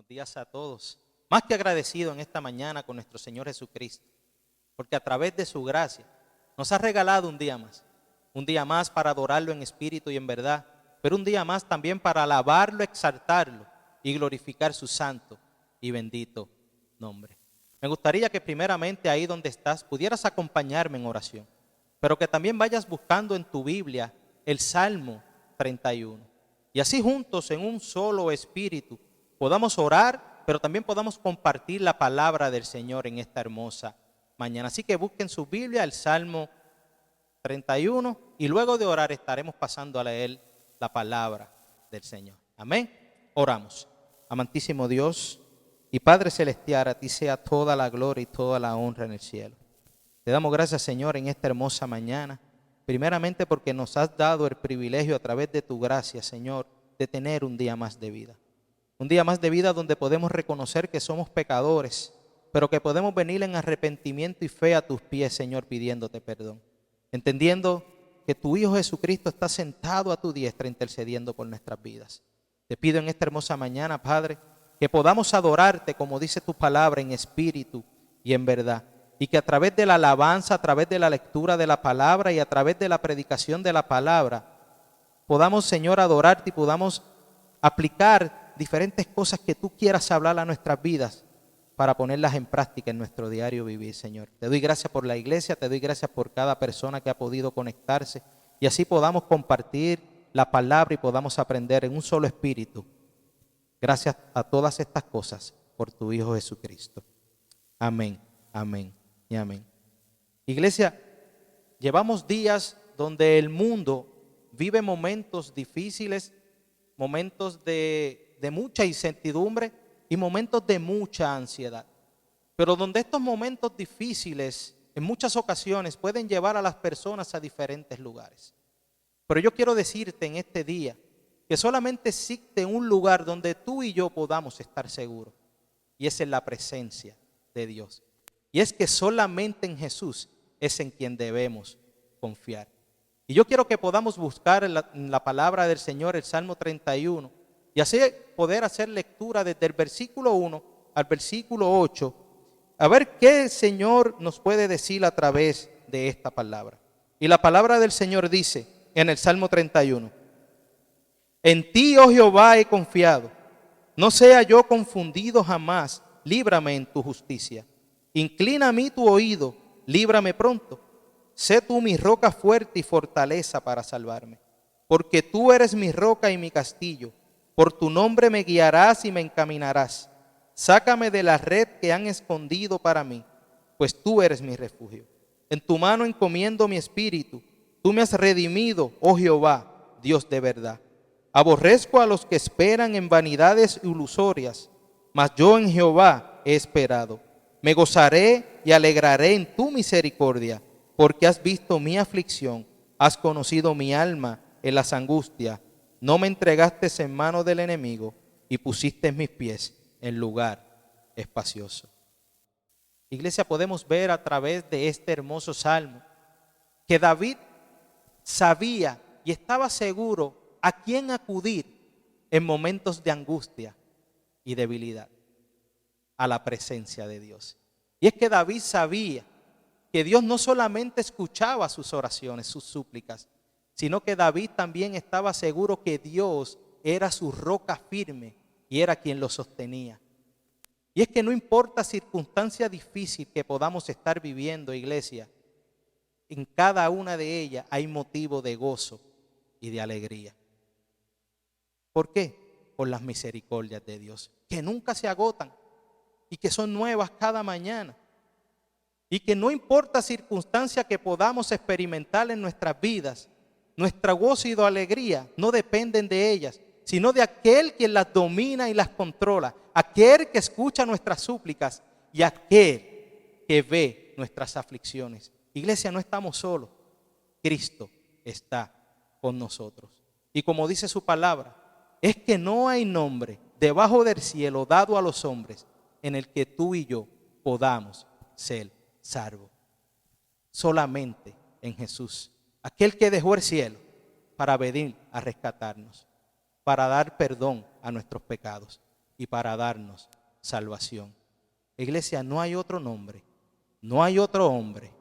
Buenos días a todos. Más que agradecido en esta mañana con nuestro Señor Jesucristo, porque a través de su gracia nos ha regalado un día más para adorarlo en espíritu y en verdad, pero un día más también para alabarlo, exaltarlo y glorificar su santo y bendito nombre. Me gustaría que primeramente ahí donde estás pudieras acompañarme en oración, pero que también vayas buscando en tu Biblia el Salmo 31. Y así juntos en un solo espíritu podamos orar, pero también podamos compartir la palabra del Señor en esta hermosa mañana. Así que busquen su Biblia, el Salmo 31, y luego de orar estaremos pasando a leer la palabra del Señor. Amén. Oramos. Amantísimo Dios y Padre Celestial, a ti sea toda la gloria y toda la honra en el cielo. Te damos gracias, Señor, en esta hermosa mañana, primeramente porque nos has dado el privilegio a través de tu gracia, Señor, de tener un día más de vida. Un día más de vida donde podemos reconocer que somos pecadores, pero que podemos venir en arrepentimiento y fe a tus pies, Señor, pidiéndote perdón. Entendiendo que tu Hijo Jesucristo está sentado a tu diestra intercediendo por nuestras vidas. Te pido en esta hermosa mañana, Padre, que podamos adorarte como dice tu palabra en espíritu y en verdad. Y que a través de la alabanza, a través de la lectura de la palabra y a través de la predicación de la palabra, podamos, Señor, adorarte y podamos aplicar diferentes cosas que tú quieras hablar a nuestras vidas para ponerlas en práctica en nuestro diario vivir, Señor. Te doy gracias por la iglesia, te doy gracias por cada persona que ha podido conectarse y así podamos compartir la palabra y podamos aprender en un solo espíritu. Gracias a todas estas cosas por tu Hijo Jesucristo. Amén, amén y amén. Iglesia, llevamos días donde el mundo vive momentos difíciles, momentos de mucha incertidumbre y momentos de mucha ansiedad. Pero donde estos momentos difíciles en muchas ocasiones pueden llevar a las personas a diferentes lugares. Pero yo quiero decirte en este día que solamente existe un lugar donde tú y yo podamos estar seguros, y es en la presencia de Dios. Y es que solamente en Jesús es en quien debemos confiar. Y yo quiero que podamos buscar en la palabra del Señor el Salmo 31 y así poder hacer lectura desde el versículo 1 al versículo 8, a ver qué el Señor nos puede decir a través de esta palabra. Y la palabra del Señor dice en el Salmo 31, en ti, oh Jehová, he confiado, no sea yo confundido jamás, líbrame en tu justicia. Inclina a mí tu oído, líbrame pronto. Sé tú mi roca fuerte y fortaleza para salvarme, porque tú eres mi roca y mi castillo. Por tu nombre me guiarás y me encaminarás. Sácame de la red que han escondido para mí, pues tú eres mi refugio. En tu mano encomiendo mi espíritu. Tú me has redimido, oh Jehová, Dios de verdad. Aborrezco a los que esperan en vanidades ilusorias, mas yo en Jehová he esperado. Me gozaré y alegraré en tu misericordia, porque has visto mi aflicción, has conocido mi alma en las angustias. No me entregaste en mano del enemigo y pusiste mis pies en lugar espacioso. Iglesia, podemos ver a través de este hermoso salmo que David sabía y estaba seguro a quién acudir en momentos de angustia y debilidad: a la presencia de Dios. Y es que David sabía que Dios no solamente escuchaba sus oraciones, sus súplicas, sino que David también estaba seguro que Dios era su roca firme y era quien lo sostenía. Y es que no importa circunstancia difícil que podamos estar viviendo, iglesia, en cada una de ellas hay motivo de gozo y de alegría. ¿Por qué? Por las misericordias de Dios, que nunca se agotan y que son nuevas cada mañana. Y que no importa circunstancia que podamos experimentar en nuestras vidas, nuestra gozo y alegría no dependen de ellas, sino de aquel quien las domina y las controla, aquel que escucha nuestras súplicas y aquel que ve nuestras aflicciones. Iglesia, no estamos solos, Cristo está con nosotros. Y como dice su palabra, es que no hay nombre debajo del cielo dado a los hombres en el que tú y yo podamos ser salvos. Solamente en Jesús, aquel que dejó el cielo para venir a rescatarnos, para dar perdón a nuestros pecados. y para darnos salvación. Iglesia, no hay otro nombre, no hay otro hombre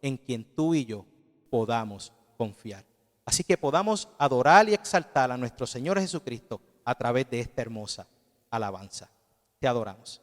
en quien tú y yo podamos confiar. Así que podamos adorar y exaltar a nuestro Señor Jesucristo a través de esta hermosa alabanza. Te adoramos.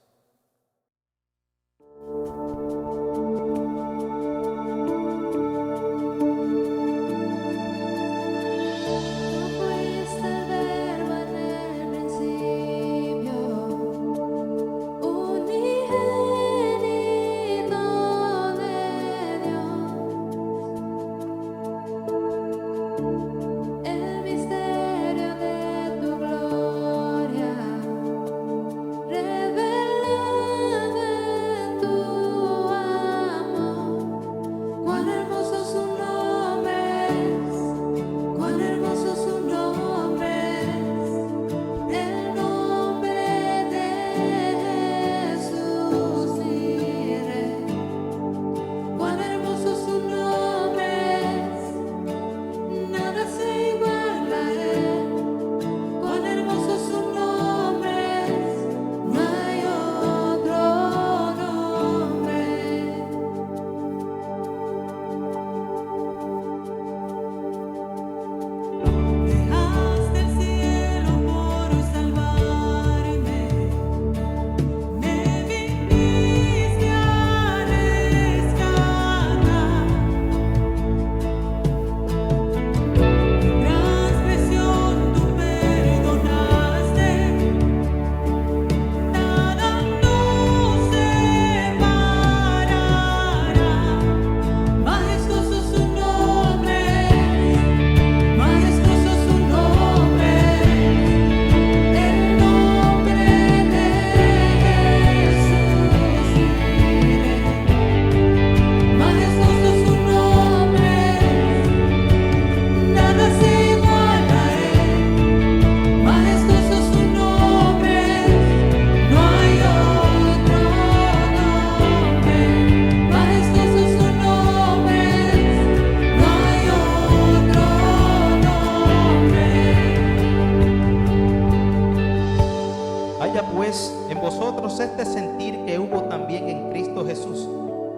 Este sentir que hubo también en Cristo Jesús,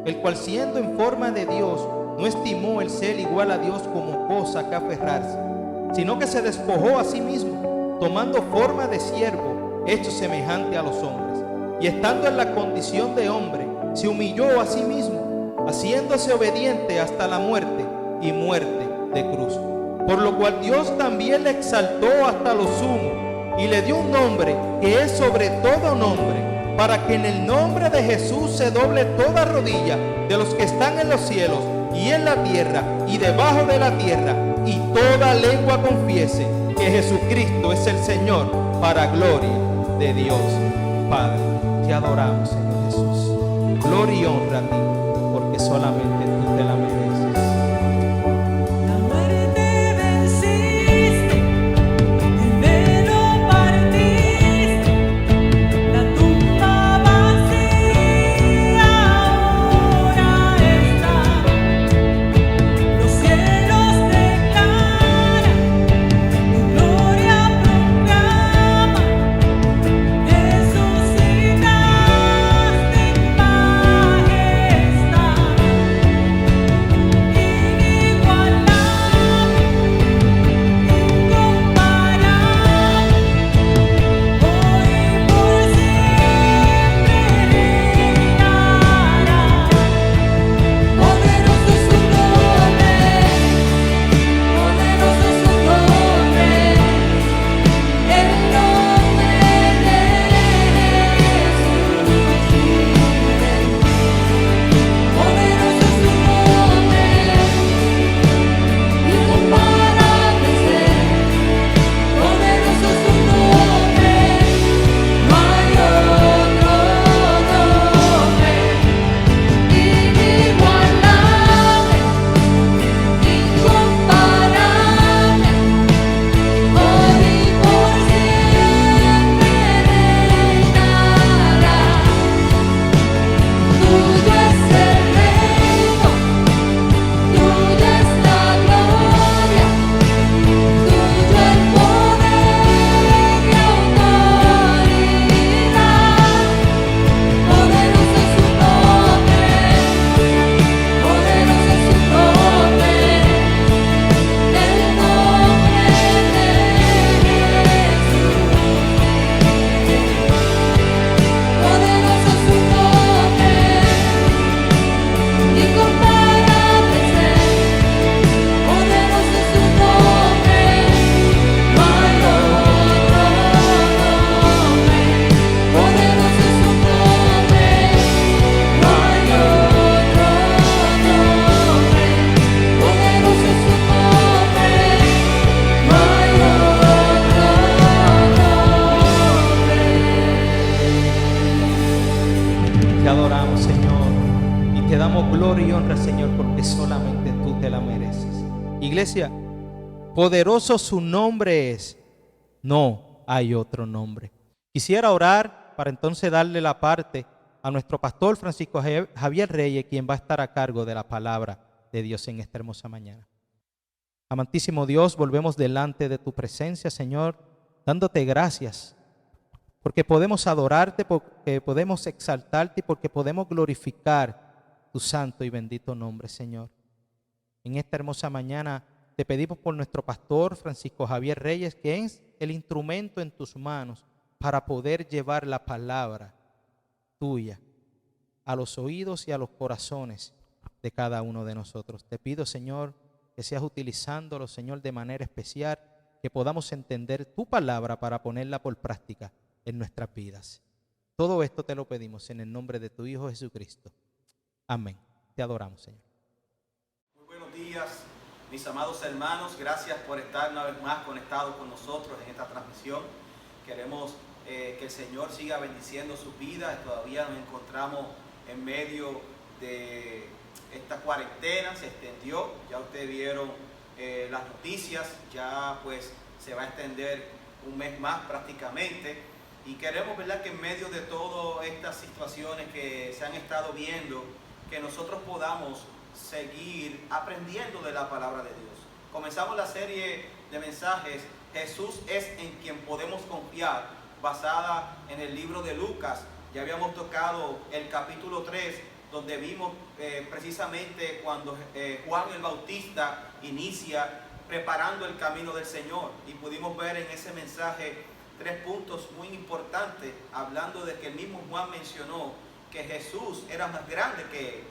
el cual siendo en forma de Dios, no estimó el ser igual a Dios como cosa que aferrarse, sino que se despojó a sí mismo, tomando forma de siervo, hecho semejante a los hombres, y estando en la condición de hombre, se humilló a sí mismo, haciéndose obediente hasta la muerte y muerte de cruz. Por lo cual Dios también le exaltó hasta lo sumo, y le dio un nombre que es sobre todo nombre, para que en el nombre de Jesús se doble toda rodilla de los que están en los cielos y en la tierra y debajo de la tierra, y toda lengua confiese que Jesucristo es el Señor, para gloria de Dios Padre. Te adoramos, Señor Jesús. Gloria y honra a ti, porque solamente tú te la mereces. adoramos, Señor, y te damos gloria y honra, Señor, porque solamente tú te la mereces. Iglesia, poderoso su nombre es, no hay otro nombre. Quisiera orar para entonces darle la parte a nuestro pastor Francisco Javier Reyes, quien va a estar a cargo de la palabra de Dios en esta hermosa mañana. Amantísimo Dios, volvemos delante de tu presencia, Señor, dándote gracias, porque podemos adorarte, porque podemos exaltarte y porque podemos glorificar tu santo y bendito nombre, Señor. En esta hermosa mañana te pedimos por nuestro pastor Francisco Javier Reyes, que es el instrumento en tus manos para poder llevar la palabra tuya a los oídos y a los corazones de cada uno de nosotros. Te pido, Señor, que seas utilizándolo, Señor, de manera especial, que podamos entender tu palabra para ponerla por práctica en nuestras vidas. Todo esto te lo pedimos en el nombre de tu Hijo Jesucristo. Amén. Te adoramos, Señor. Muy buenos días, mis amados hermanos. Gracias por estar una vez más conectados con nosotros en esta transmisión. Queremos que el Señor siga bendiciendo sus vidas. Todavía nos encontramos en medio de esta cuarentena, se extendió. Ya ustedes vieron las noticias. Ya pues se va a extender un mes más prácticamente. Y queremos, ¿verdad?, que en medio de todas estas situaciones que se han estado viendo, que nosotros podamos seguir aprendiendo de la palabra de Dios. Comenzamos la serie de mensajes Jesús es en quien podemos confiar, basada en el libro de Lucas. Ya habíamos tocado el capítulo 3, donde vimos precisamente cuando Juan el Bautista inicia preparando el camino del Señor, y pudimos ver en ese mensaje 3 puntos muy importantes, hablando de que el mismo Juan mencionó que Jesús era más grande que él.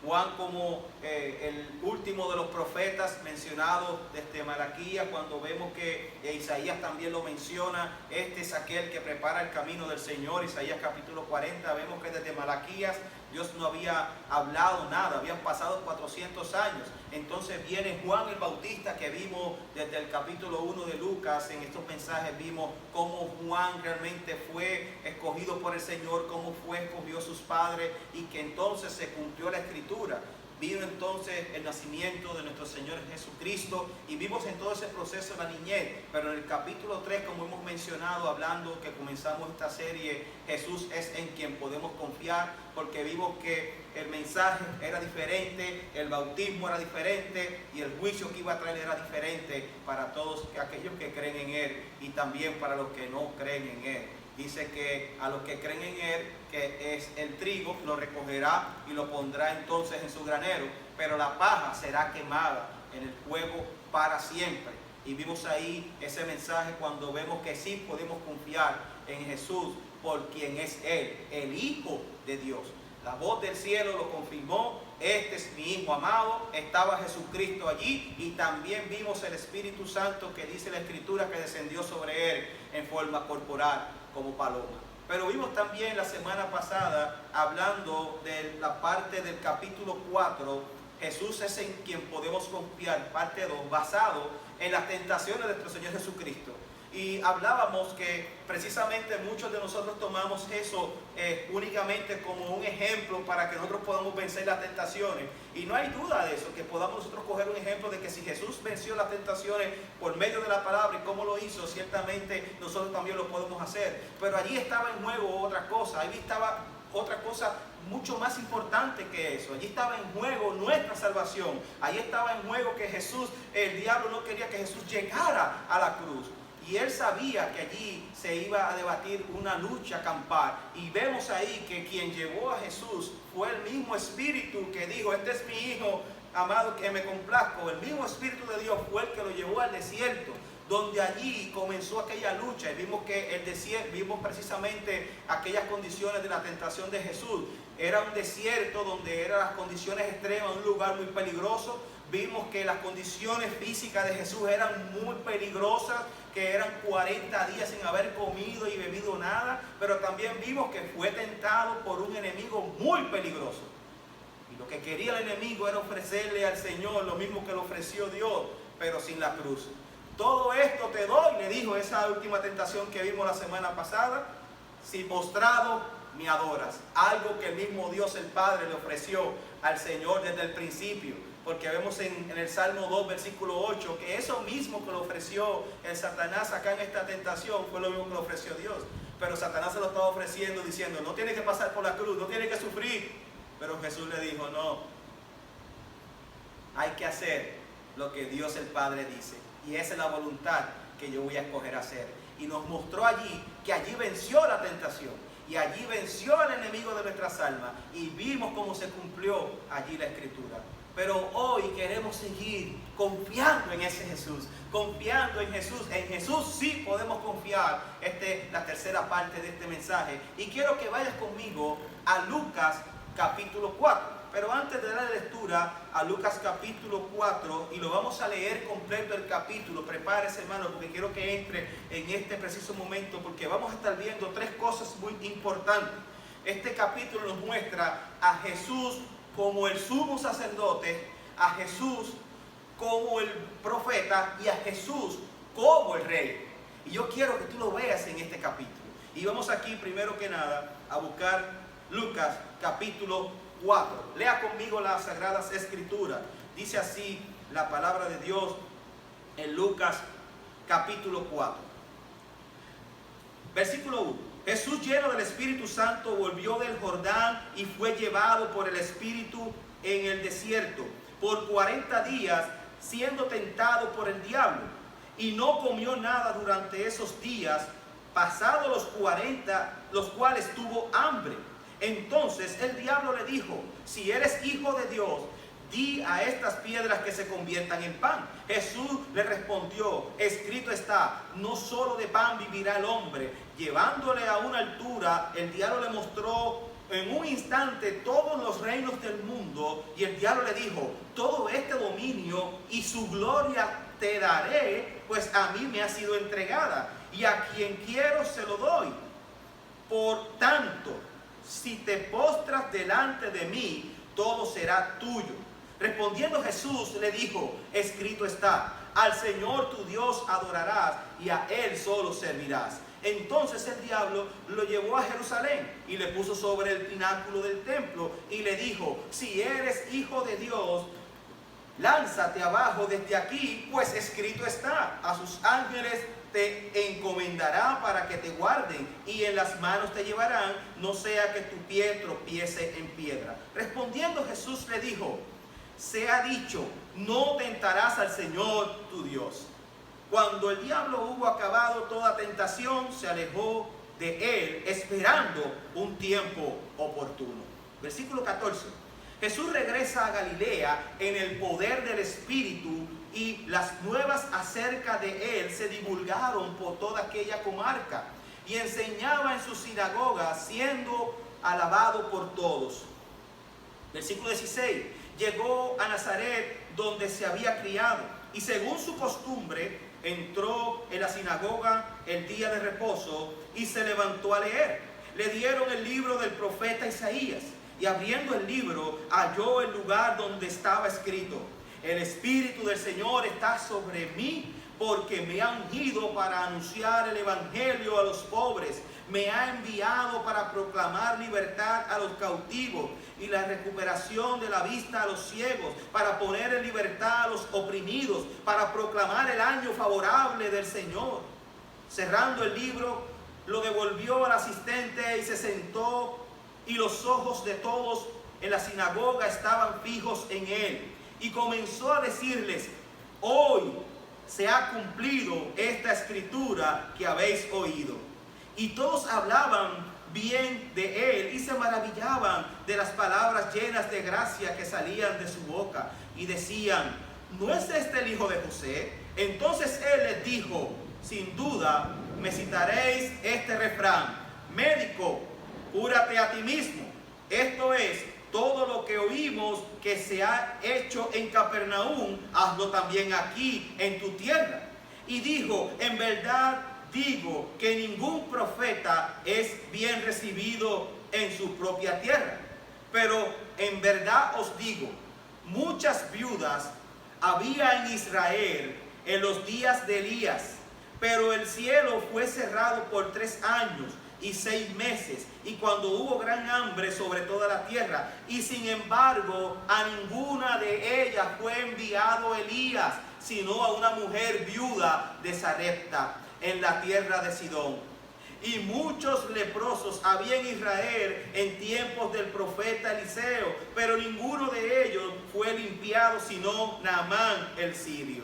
Juan, como el último de los profetas mencionados desde Malaquías, cuando vemos que Isaías también lo menciona, este es aquel que prepara el camino del Señor. Isaías capítulo 40, vemos que desde Malaquías Dios no había hablado nada, habían pasado 400 años. Entonces viene Juan el Bautista, que vimos desde el capítulo 1 de Lucas. En estos mensajes vimos cómo Juan realmente fue escogido por el Señor, cómo escogió sus padres, y que entonces se cumplió la Escritura. Vino entonces el nacimiento de nuestro Señor Jesucristo, y vimos en todo ese proceso la niñez. Pero en el capítulo 3, como hemos mencionado, hablando que comenzamos esta serie, Jesús es en quien podemos confiar, porque vimos que el mensaje era diferente, el bautismo era diferente, y el juicio que iba a traer era diferente para todos aquellos que creen en Él, y también para los que no creen en Él. Dice que a los que creen en Él, que es el trigo, lo recogerá y lo pondrá entonces en su granero, pero la paja será quemada en el fuego para siempre. Y vimos ahí ese mensaje cuando vemos que sí podemos confiar en Jesús por quien es Él, el Hijo de Dios. La voz del cielo lo confirmó: este es mi Hijo amado. Estaba Jesucristo allí, y también vimos el Espíritu Santo, que dice la Escritura que descendió sobre Él en forma corporal como paloma. Pero vimos también la semana pasada, hablando de la parte del capítulo 4, Jesús es en quien podemos confiar, parte 2, basado en las tentaciones de nuestro Señor Jesucristo. Y hablábamos que precisamente muchos de nosotros tomamos eso únicamente como un ejemplo para que nosotros podamos vencer las tentaciones. Y no hay duda de eso, que podamos nosotros coger un ejemplo de que si Jesús venció las tentaciones por medio de la palabra y cómo lo hizo, ciertamente nosotros también lo podemos hacer. Pero allí estaba en juego otra cosa, allí estaba otra cosa mucho más importante que eso. Allí estaba en juego nuestra salvación. Allí estaba en juego que Jesús, el diablo no quería que Jesús llegara a la cruz. Y él sabía que allí se iba a debatir una lucha campal. Y vemos ahí que quien llevó a Jesús fue el mismo Espíritu que dijo: este es mi Hijo amado que me complazco. El mismo Espíritu de Dios fue el que lo llevó al desierto, donde allí comenzó aquella lucha. Y vimos que el desierto, vimos precisamente aquellas condiciones de la tentación de Jesús. Era un desierto donde eran las condiciones extremas, un lugar muy peligroso. Vimos que las condiciones físicas de Jesús eran muy peligrosas, que eran 40 días sin haber comido y bebido nada. Pero también vimos que fue tentado por un enemigo muy peligroso. Y lo que quería el enemigo era ofrecerle al Señor lo mismo que le ofreció Dios, pero sin la cruz. Todo esto te doy, le dijo esa última tentación que vimos la semana pasada, si postrado me adoras. Algo que el mismo Dios el Padre le ofreció al Señor desde el principio. Porque vemos en el Salmo 2, versículo 8, que eso mismo que le ofreció el Satanás acá en esta tentación fue lo mismo que le ofreció Dios. Pero Satanás se lo estaba ofreciendo diciendo, no tiene que pasar por la cruz, no tiene que sufrir. Pero Jesús le dijo, no, hay que hacer lo que Dios el Padre dice. Y esa es la voluntad que yo voy a escoger hacer. Y nos mostró allí que allí venció la tentación. Y allí venció al enemigo de nuestras almas. Y vimos cómo se cumplió allí la Escritura. Pero hoy queremos seguir confiando en ese Jesús. Confiando en Jesús. En Jesús sí podemos confiar. Esta es la tercera parte de este mensaje. Y quiero que vayas conmigo a Lucas capítulo 4. Pero antes de dar lectura a Lucas capítulo 4, y lo vamos a leer completo el capítulo, prepárese hermano, porque quiero que entre en este preciso momento, porque vamos a estar viendo tres cosas muy importantes. Este capítulo nos muestra a Jesús como el sumo sacerdote, a Jesús como el profeta y a Jesús como el rey. Y yo quiero que tú lo veas en este capítulo. Y vamos aquí primero que nada a buscar Lucas capítulo 4. Lea conmigo las Sagradas Escrituras. Dice así la palabra de Dios en Lucas capítulo 4. Versículo 1. Jesús, lleno del Espíritu Santo, volvió del Jordán y fue llevado por el Espíritu en el desierto por 40 días, siendo tentado por el diablo. Y no comió nada durante esos días, pasados los 40, los cuales tuvo hambre. Entonces el diablo le dijo, si eres hijo de Dios, di a estas piedras que se conviertan en pan. Jesús le respondió, escrito está, no solo de pan vivirá el hombre. Llevándole a una altura, el diablo le mostró en un instante todos los reinos del mundo. Y el diablo le dijo, todo este dominio y su gloria te daré, pues a mí me ha sido entregada. Y a quien quiero se lo doy. Por tanto, si te postras delante de mí, todo será tuyo. Respondiendo Jesús le dijo, escrito está, al Señor tu Dios adorarás y a Él solo servirás. Entonces el diablo lo llevó a Jerusalén y le puso sobre el pináculo del templo y le dijo, si eres hijo de Dios, lánzate abajo desde aquí, pues escrito está, a sus ángeles te encomendará para que te guarden y en las manos te llevarán, no sea que tu pie tropiece en piedra. Respondiendo Jesús le dijo, se ha dicho, no tentarás al Señor tu Dios. Cuando el diablo hubo acabado toda tentación, se alejó de él, esperando un tiempo oportuno. Versículo 14. Jesús regresa a Galilea en el poder del Espíritu, y las nuevas acerca de él se divulgaron por toda aquella comarca, y enseñaba en sus sinagogas, siendo alabado por todos. Versículo 16. Llegó a Nazaret, donde se había criado, y según su costumbre, entró en la sinagoga el día de reposo y se levantó a leer. Le dieron el libro del profeta Isaías, y abriendo el libro halló el lugar donde estaba escrito, el Espíritu del Señor está sobre mí, porque me ha ungido para anunciar el evangelio a los pobres, me ha enviado para proclamar libertad a los cautivos y la recuperación de la vista a los ciegos, para poner en libertad a los oprimidos, para proclamar el año favorable del Señor. Cerrando el libro, lo devolvió al asistente y se sentó, y los ojos de todos en la sinagoga estaban fijos en él. Y comenzó a decirles, hoy se ha cumplido esta escritura que habéis oído. Y todos hablaban bien de él y se maravillaban de las palabras llenas de gracia que salían de su boca. Y decían, ¿no es este el hijo de José? Entonces él les dijo, sin duda me citaréis este refrán, médico, cúrate a ti mismo. Esto es, todo lo que oímos que se ha hecho en Capernaum, hazlo también aquí en tu tierra. Y dijo, en verdad digo que ningún profeta es bien recibido en su propia tierra. Pero en verdad os digo, muchas viudas había en Israel en los días de Elías, pero el cielo fue cerrado por 3 años, y 6 meses, y cuando hubo gran hambre sobre toda la tierra, y sin embargo a ninguna de ellas fue enviado Elías, sino a una mujer viuda de Sarepta, en la tierra de Sidón. Y muchos leprosos había en Israel en tiempos del profeta Eliseo, pero ninguno de ellos fue limpiado, sino Naamán el sirio.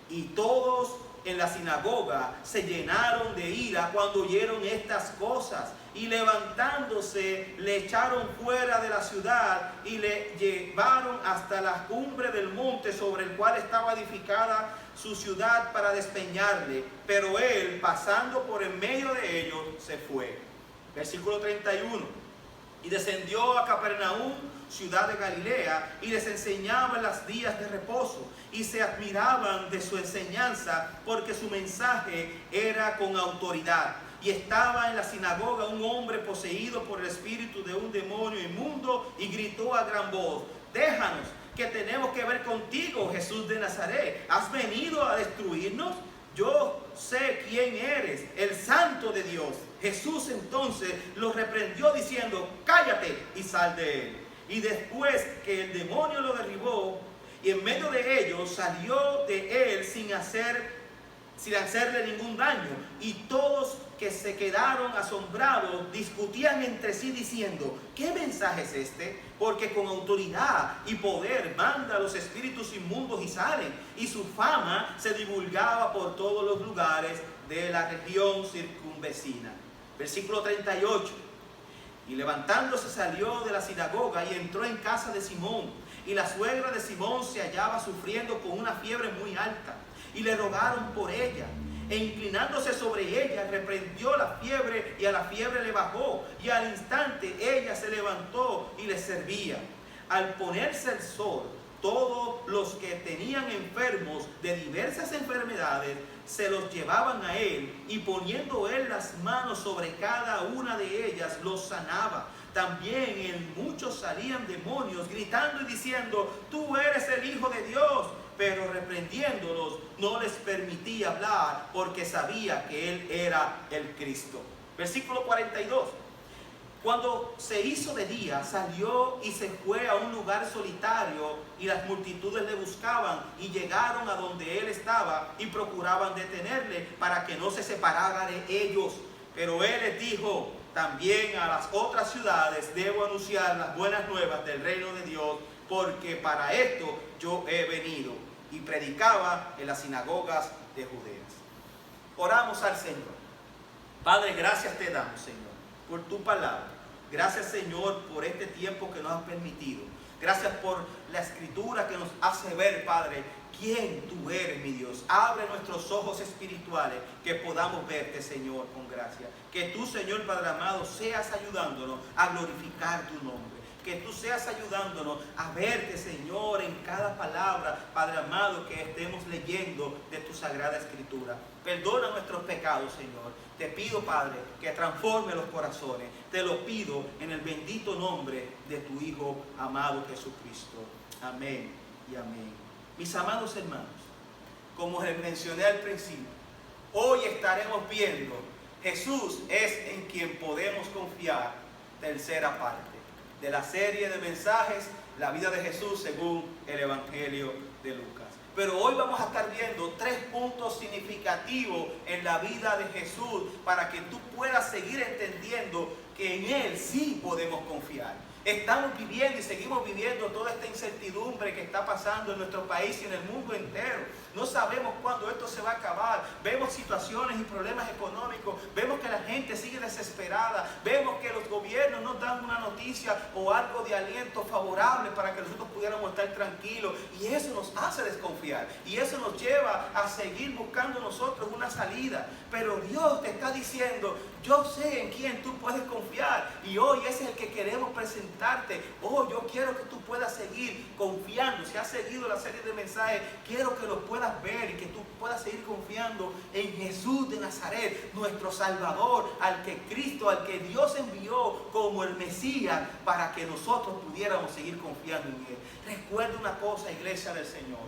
Y todos en la sinagoga se llenaron de ira cuando oyeron estas cosas, y levantándose le echaron fuera de la ciudad y le llevaron hasta la cumbre del monte sobre el cual estaba edificada su ciudad para despeñarle. Pero él, pasando por en medio de ellos, se fue. Versículo 31. Y descendió a Capernaum, ciudad de Galilea, y les enseñaba en los días de reposo, y se admiraban de su enseñanza, porque su mensaje era con autoridad. Y estaba en la sinagoga un hombre poseído por el espíritu de un demonio inmundo, y gritó a gran voz: déjanos, que tenemos que ver contigo, Jesús de Nazaret. ¿Has venido a destruirnos? Yo sé quién eres, el Santo de Dios. Jesús entonces lo reprendió diciendo: cállate y sal de él. Y después que el demonio lo derribó, y en medio de ellos, salió de él sin hacerle ningún daño. Y todos que se quedaron asombrados discutían entre sí diciendo: ¿qué mensaje es este? Porque con autoridad y poder manda a los espíritus inmundos y salen. Y su fama se divulgaba por todos los lugares de la región circunvecina. Versículo 38. Y levantándose salió de la sinagoga y entró en casa de Simón. Y la suegra de Simón se hallaba sufriendo con una fiebre muy alta. Y le rogaron por ella. E inclinándose sobre ella, reprendió la fiebre, y a la fiebre le bajó. Y al instante ella se levantó y le servía. Al ponerse el sol, todos los que tenían enfermos de diversas enfermedades se los llevaban a él, y poniendo él las manos sobre cada una de ellas, los sanaba. También en muchos salían demonios, gritando y diciendo: tú eres el Hijo de Dios. Pero reprendiéndolos, no les permitía hablar, porque sabía que él era el Cristo. Versículo 42. Cuando se hizo de día, salió y se fue a un lugar solitario, y las multitudes le buscaban, y llegaron a donde él estaba, y procuraban detenerle para que no se separara de ellos. Pero él les dijo: también a las otras ciudades debo anunciar las buenas nuevas del reino de Dios, porque para esto yo he venido. Y predicaba en las sinagogas de Judea. Oramos al Señor. Padre, gracias te damos, Señor, por tu palabra. Gracias, Señor, por este tiempo que nos has permitido. Gracias por la escritura que nos hace ver, Padre, quién tú eres, mi Dios. Abre nuestros ojos espirituales, que podamos verte, Señor, con gracia. Que tú, Señor Padre amado, seas ayudándonos a glorificar tu nombre. Que tú seas ayudándonos a verte, Señor, en cada palabra, Padre amado, que estemos leyendo de tu sagrada escritura. Perdona nuestros pecados, Señor. Te pido, Padre, que transforme los corazones. Te lo pido en el bendito nombre de tu Hijo amado Jesucristo. Amén y amén. Mis amados hermanos, como les mencioné al principio, hoy estaremos viendo: Jesús es en quien podemos confiar, tercera parte de la serie de mensajes, la vida de Jesús según el Evangelio de Lucas. Pero hoy vamos a estar viendo 3 puntos significativos en la vida de Jesús, para que tú puedas seguir entendiendo que en Él sí podemos confiar. Estamos viviendo y seguimos viviendo toda esta incertidumbre que está pasando en nuestro país y en el mundo entero. No sabemos cuándo esto se va a acabar. Vemos situaciones y problemas económicos. Vemos que la gente sigue desesperada. Vemos que los gobiernos no dan una noticia o algo de aliento favorable para que nosotros pudiéramos estar tranquilos. Y eso nos hace desconfiar. Y eso nos lleva a seguir buscando nosotros una salida. Pero Dios te está diciendo: yo sé en quién tú puedes confiar. Y hoy ese es el que queremos presentarte. Oh, yo quiero que tú puedas seguir confiando. Si has seguido la serie de mensajes, quiero que lo puedas ver y que tú puedas seguir confiando en Jesús de Nazaret, nuestro Salvador, al que Cristo, al que Dios envió como el Mesías, para que nosotros pudiéramos seguir confiando en Él. Recuerda una cosa, iglesia del Señor: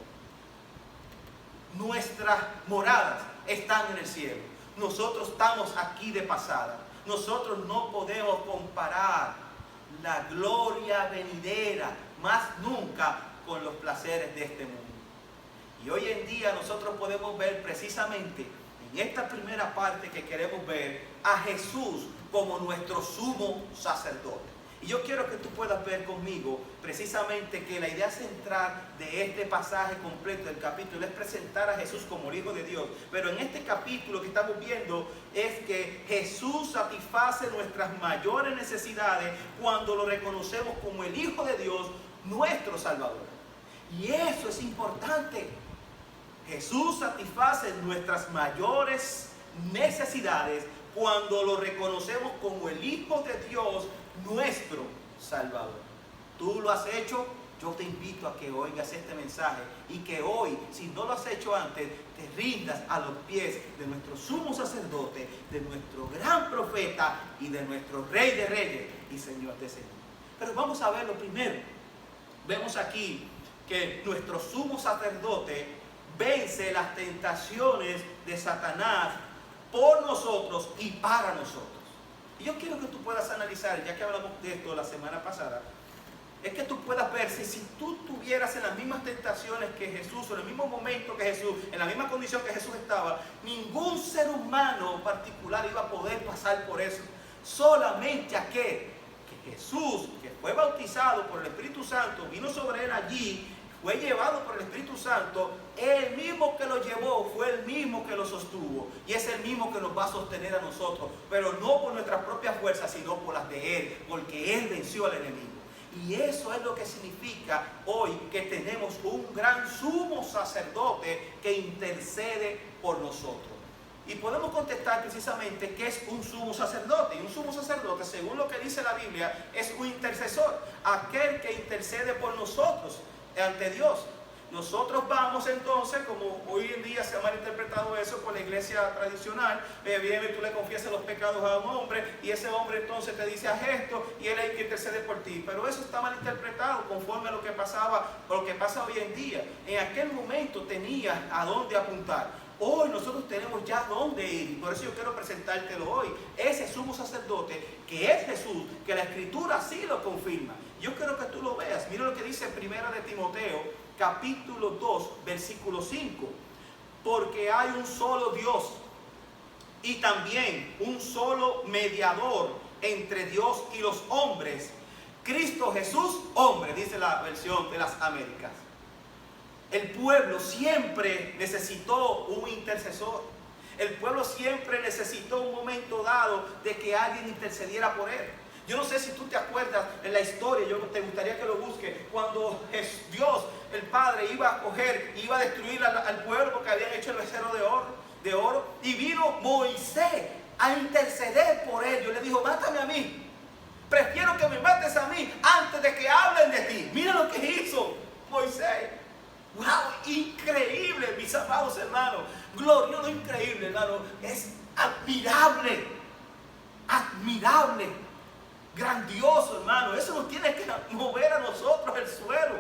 nuestras moradas están en el cielo. Nosotros estamos aquí de pasada. nosotros no podemos comparar la gloria venidera, más nunca, con los placeres de este mundo. Y hoy en día nosotros podemos ver precisamente en esta primera parte que queremos ver a Jesús como nuestro sumo sacerdote. Y yo quiero que tú puedas ver conmigo precisamente que la idea central de este pasaje completo del capítulo es presentar a Jesús como el Hijo de Dios. Pero en este capítulo que estamos viendo es que Jesús satisface nuestras mayores necesidades cuando lo reconocemos como el Hijo de Dios, nuestro Salvador. Y eso es importante. Jesús satisface nuestras mayores necesidades cuando lo reconocemos como el Hijo de Dios, nuestro Salvador. Tú lo has hecho. Yo te invito a que oigas este mensaje y que hoy, si no lo has hecho antes, te rindas a los pies de nuestro sumo sacerdote, de nuestro gran profeta y de nuestro Rey de Reyes y Señor de Señores. Pero vamos a verlo primero. Vemos aquí que nuestro sumo sacerdote vence las tentaciones de Satanás por nosotros y para nosotros. Y yo quiero que tú puedas analizar, ya que hablamos de esto la semana pasada, es que tú puedas ver si tú estuvieras en las mismas tentaciones que Jesús, o en el mismo momento que Jesús, en la misma condición que Jesús estaba, ningún ser humano particular iba a poder pasar por eso. Solamente aquel que Jesús, que fue bautizado por el Espíritu Santo, vino sobre él allí, fue llevado por el Espíritu Santo, el mismo que lo llevó fue el mismo que lo sostuvo y es el mismo que nos va a sostener a nosotros, pero no por nuestras propias fuerzas, sino por las de Él, porque Él venció al enemigo. Y eso es lo que significa hoy que tenemos un gran sumo sacerdote que intercede por nosotros. Y podemos contestar precisamente qué es un sumo sacerdote. Y un sumo sacerdote, según lo que dice la Biblia, es un intercesor, aquel que intercede por nosotros ante Dios. Nosotros vamos entonces, como hoy en día se ha malinterpretado eso por la iglesia tradicional, viene, tú le confiesas los pecados a un hombre y ese hombre entonces te dice haz esto y él es el que intercede por ti. Pero eso está malinterpretado conforme a lo que pasaba, o lo que pasa hoy en día. En aquel momento tenías a dónde apuntar. Hoy nosotros tenemos ya dónde ir, por eso yo quiero presentártelo hoy. Ese sumo sacerdote que es Jesús, que la Escritura sí lo confirma. Yo quiero que tú lo veas. Mira lo que dice Primera de Timoteo, capítulo 2, versículo 5. Porque hay un solo Dios y también un solo mediador entre Dios y los hombres, Cristo Jesús, hombre, dice la versión de las Américas. El pueblo siempre necesitó un intercesor. El pueblo siempre necesitó un momento dado de que alguien intercediera por él. Yo no sé si tú te acuerdas en la historia, yo te gustaría que lo busques, cuando Dios, el Padre, iba a coger, iba a destruir al pueblo porque habían hecho el becerro de oro, y vino Moisés a interceder por ellos. Le dijo, mátame a mí, prefiero que me mates a mí antes de que hablen de ti. Mira lo que hizo Moisés. ¡Wow! Increíble, mis amados hermanos. Glorioso, increíble, hermano. Es admirable. Admirable. Grandioso, hermano. Eso nos tiene que mover a nosotros el suelo.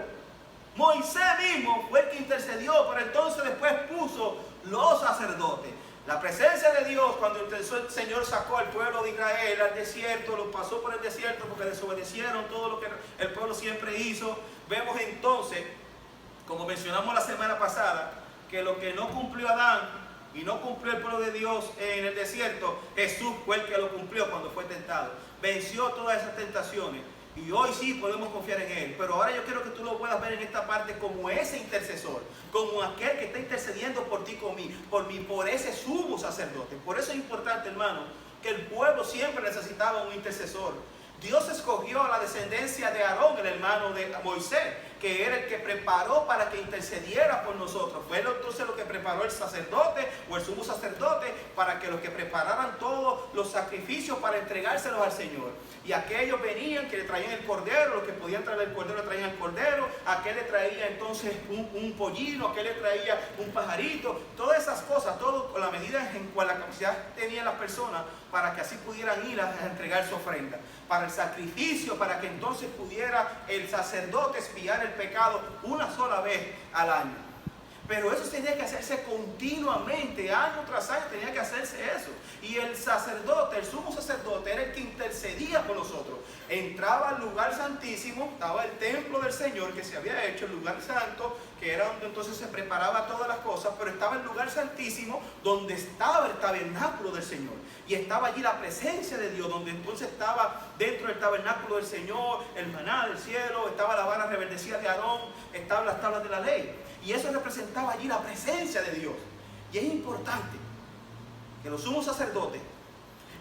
Moisés mismo fue el que intercedió, pero entonces después puso los sacerdotes. La presencia de Dios, cuando el Señor sacó al pueblo de Israel al desierto, lo pasó por el desierto porque desobedecieron todo lo que el pueblo siempre hizo. Vemos entonces, como mencionamos la semana pasada, que lo que no cumplió Adán y no cumplió el pueblo de Dios en el desierto, Jesús fue el que lo cumplió cuando fue tentado. Venció todas esas tentaciones y hoy sí podemos confiar en Él. Pero ahora yo quiero que tú lo puedas ver en esta parte como ese intercesor, como aquel que está intercediendo por ti, por ese sumo sacerdote. Por eso es importante, hermano, que el pueblo siempre necesitaba un intercesor. Dios escogió a la descendencia de Aarón, el hermano de Moisés, que era el que preparó para que intercediera por nosotros. Fue entonces lo que preparó el sacerdote o el sumo sacerdote para que los que prepararan todos los sacrificios para entregárselos al Señor. Y aquellos venían que le traían el cordero, los que podían traer el cordero le traían el cordero, aquel le traía entonces un pollino, aquel le traía un pajarito, todas esas cosas, todo con la medida en cual la capacidad tenían las personas para que así pudieran ir a entregar su ofrenda. Para el sacrificio, para que entonces pudiera el sacerdote expiar el pecado una sola vez al año. Pero eso tenía que hacerse continuamente, año tras año tenía que hacerse eso. Y el sacerdote, el sumo sacerdote, era el que intercedía por nosotros. Entraba al lugar santísimo, estaba el templo del Señor que se había hecho, el lugar santo, que era donde entonces se preparaba todas las cosas, pero estaba el lugar santísimo donde estaba el tabernáculo del Señor. Y estaba allí la presencia de Dios, donde entonces estaba dentro del tabernáculo del Señor, el maná del cielo, estaba la vara reverdecida de Aarón, estaban las tablas de la ley. Y eso representaba allí la presencia de Dios. Y es importante que los sumos sacerdotes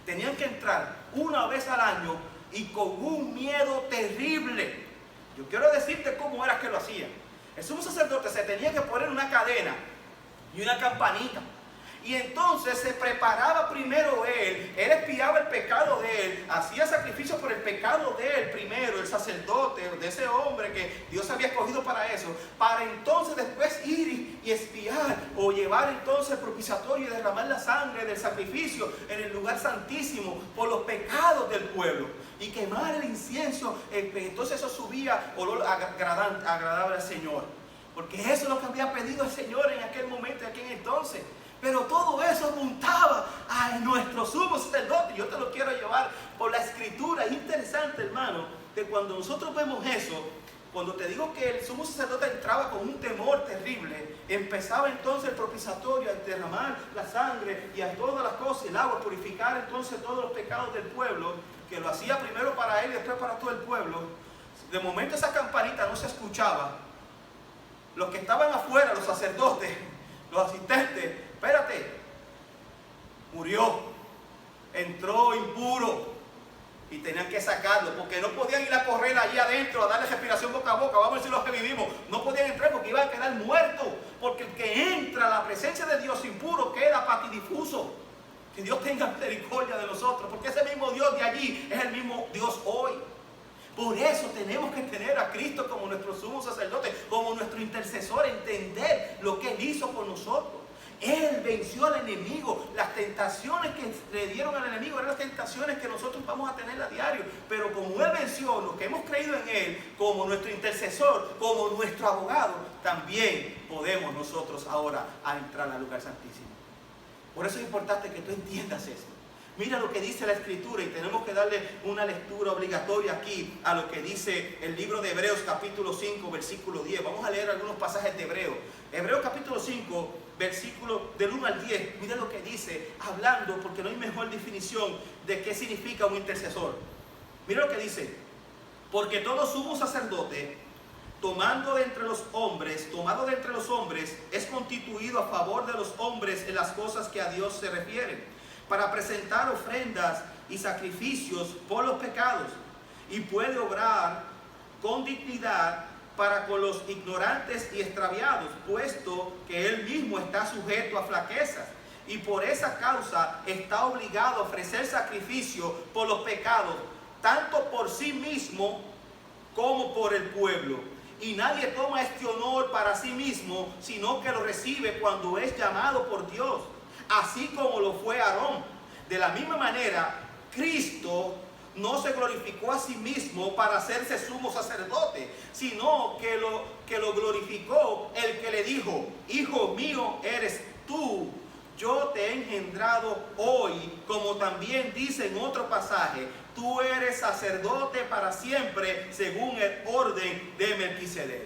tenían que entrar una vez al año y con un miedo terrible. Yo quiero decirte cómo era que lo hacían. El sumo sacerdote se tenía que poner una cadena y una campanita. Y entonces se preparaba primero él espiaba el pecado de él, hacía sacrificio por el pecado de él primero, el sacerdote, de ese hombre que Dios había escogido para eso, para entonces después ir y espiar o llevar entonces el propiciatorio y derramar la sangre del sacrificio en el lugar santísimo por los pecados del pueblo y quemar el incienso. Entonces eso subía olor agradable al Señor, porque eso es lo que había pedido el Señor en aquel momento y aquel entonces. Pero todo eso apuntaba a nuestro sumo sacerdote. Yo te lo quiero llevar por la escritura. Es interesante, hermano, que cuando nosotros vemos eso, cuando te digo que el sumo sacerdote entraba con un temor terrible, empezaba entonces el propiciatorio a derramar la sangre y a todas las cosas, el agua, purificar entonces todos los pecados del pueblo, que lo hacía primero para él y después para todo el pueblo. De momento esa campanita no se escuchaba. Los que estaban afuera, los sacerdotes, los asistentes, espérate, murió, entró impuro y tenían que sacarlo porque no podían ir a correr allí adentro a darle respiración boca a boca. Vamos a decir los que vivimos, no podían entrar porque iban a quedar muertos, porque el que entra a la presencia de Dios impuro queda patidifuso. Que Dios tenga misericordia de nosotros, porque ese mismo Dios de allí es el mismo Dios hoy. Por eso tenemos que tener a Cristo como nuestro sumo sacerdote, como nuestro intercesor, entender lo que Él hizo por nosotros. Él venció al enemigo. Las tentaciones que le dieron al enemigo eran las tentaciones que nosotros vamos a tener a diario. Pero como Él venció, los que hemos creído en Él, como nuestro intercesor, como nuestro abogado, también podemos nosotros ahora entrar al lugar santísimo. Por eso es importante que tú entiendas esto. Mira lo que dice la Escritura y tenemos que darle una lectura obligatoria aquí a lo que dice el libro de Hebreos capítulo 5 versículo 10. Vamos a leer algunos pasajes de Hebreos. Hebreos capítulo 5 versículo del 1 al 10. Mira lo que dice, hablando, porque no hay mejor definición de qué significa un intercesor. Mira lo que dice: porque todo sumo sacerdote tomado de entre los hombres, es constituido a favor de los hombres en las cosas que a Dios se refieren, para presentar ofrendas y sacrificios por los pecados, y puede obrar con dignidad para con los ignorantes y extraviados, puesto que él mismo está sujeto a flaquezas, y por esa causa está obligado a ofrecer sacrificio por los pecados, tanto por sí mismo como por el pueblo. Y nadie toma este honor para sí mismo, sino que lo recibe cuando es llamado por Dios, así como lo fue Aarón. De la misma manera, Cristo no se glorificó a sí mismo para hacerse sumo sacerdote, sino que lo glorificó el que le dijo: Hijo mío eres tú, yo te he engendrado hoy. Como también dice en otro pasaje: tú eres sacerdote para siempre, según el orden de Melquisedec.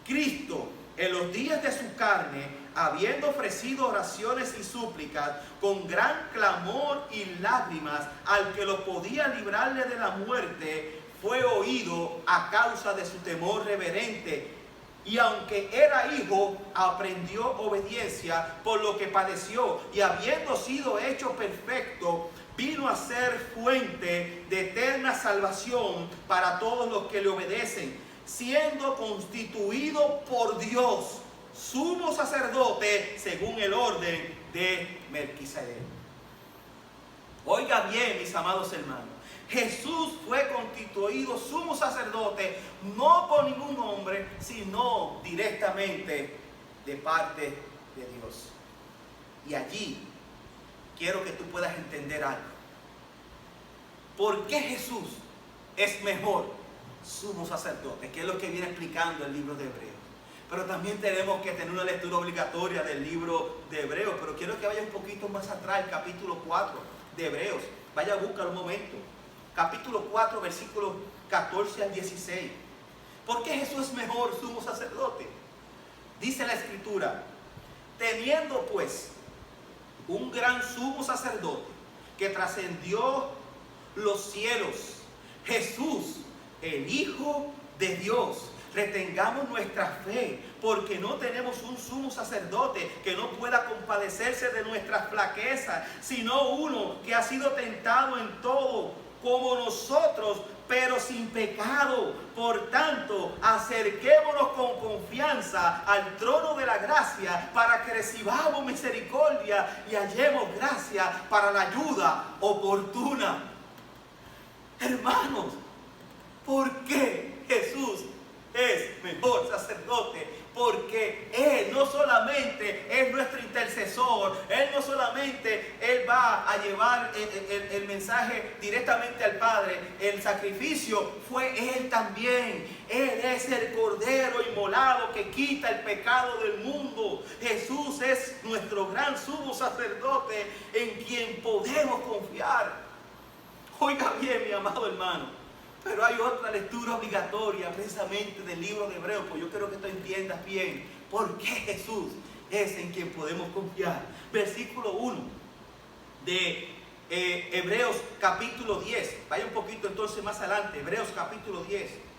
Cristo, en los días de su carne, habiendo ofrecido oraciones y súplicas con gran clamor y lágrimas al que lo podía librarle de la muerte, fue oído a causa de su temor reverente. Y aunque era hijo, aprendió obediencia por lo que padeció, y habiendo sido hecho perfecto, vino a ser fuente de eterna salvación para todos los que le obedecen, siendo constituido por Dios sumo sacerdote según el orden de Melquisedec. Oiga bien, mis amados hermanos, Jesús fue constituido sumo sacerdote no por ningún hombre, sino directamente de parte de Dios. Y allí quiero que tú puedas entender algo. ¿Por qué Jesús es mejor sumo sacerdote? Que es lo que viene explicando el libro de Hebreos. pero también tenemos que tener una lectura obligatoria del libro de Hebreos. Pero quiero que vaya un poquito más atrás, el capítulo 4 de Hebreos. Vaya a buscar un momento. Capítulo 4, versículos 14 al 16. ¿Por qué Jesús es mejor sumo sacerdote? Dice la Escritura: teniendo pues un gran sumo sacerdote que trascendió los cielos, Jesús, el Hijo de Dios, retengamos nuestra fe, porque no tenemos un sumo sacerdote que no pueda compadecerse de nuestras flaquezas, sino uno que ha sido tentado en todo como nosotros, pero sin pecado. Por tanto, acerquémonos con confianza al trono de la gracia, para que recibamos misericordia y hallemos gracia para la ayuda oportuna. Hermanos, ¿por qué Jesús es mejor sacerdote? Porque Él no solamente es nuestro intercesor, Él no solamente Él va a llevar el mensaje directamente al Padre, el sacrificio fue Él también. Él es el Cordero inmolado que quita el pecado del mundo. Jesús es nuestro gran sumo sacerdote en quien podemos confiar. Oiga bien, mi amado hermano. Pero hay otra lectura obligatoria precisamente del libro de Hebreos, pues yo quiero que tú entiendas bien por qué Jesús es en quien podemos confiar. Versículo 1 de Hebreos capítulo 10. Vaya un poquito entonces más adelante, Hebreos capítulo 10.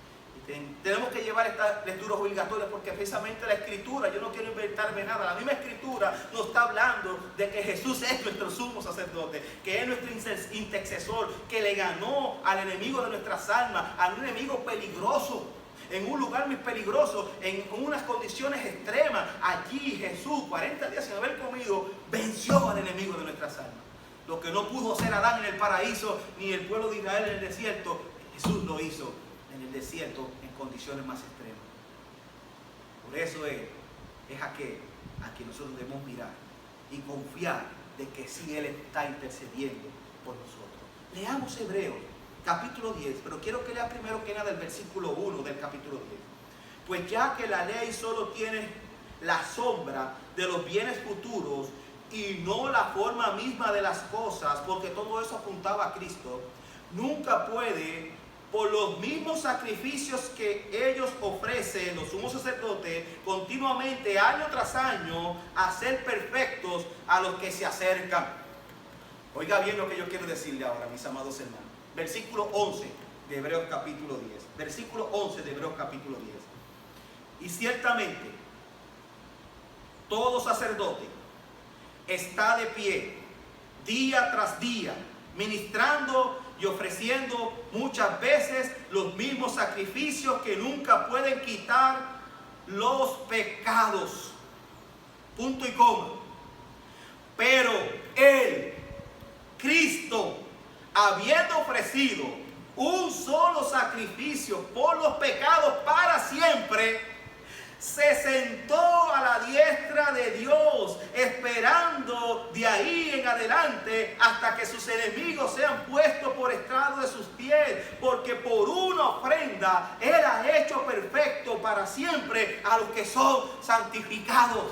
Tenemos que llevar esta lectura obligatoria porque precisamente la Escritura, yo no quiero inventarme nada, la misma Escritura nos está hablando de que Jesús es nuestro sumo sacerdote, que es nuestro intercesor, que le ganó al enemigo de nuestras almas, a un enemigo peligroso, en un lugar muy peligroso, en unas condiciones extremas. Allí Jesús, 40 días sin haber comido, venció al enemigo de nuestras almas. Lo que no pudo hacer Adán en el paraíso, ni el pueblo de Israel en el desierto, Jesús lo hizo en el desierto en condiciones más extremas. Por eso es a quien nosotros debemos mirar y confiar de que sí Él está intercediendo por nosotros. Leamos Hebreos capítulo 10, pero quiero que lea primero que nada el versículo 1 del capítulo 10. Pues ya que la ley solo tiene la sombra de los bienes futuros y no la forma misma de las cosas, porque todo eso apuntaba a Cristo, nunca puede, por los mismos sacrificios que ellos ofrecen, los sumos sacerdotes, continuamente, año tras año, hacer perfectos a los que se acercan. Oiga bien lo que yo quiero decirle ahora, mis amados hermanos. Versículo 11 de Hebreos capítulo 10. Versículo 11 de Hebreos capítulo 10. Y ciertamente, todo sacerdote está de pie, día tras día, ministrando y ofreciendo muchas veces los mismos sacrificios que nunca pueden quitar los pecados. Punto y coma. Pero Él, Cristo, habiendo ofrecido un solo sacrificio por los pecados para siempre, se sentó a la diestra de Dios, esperando de ahí en adelante hasta que sus enemigos sean puestos por estrado de sus pies, porque por una ofrenda Él ha hecho perfecto para siempre a los que son santificados.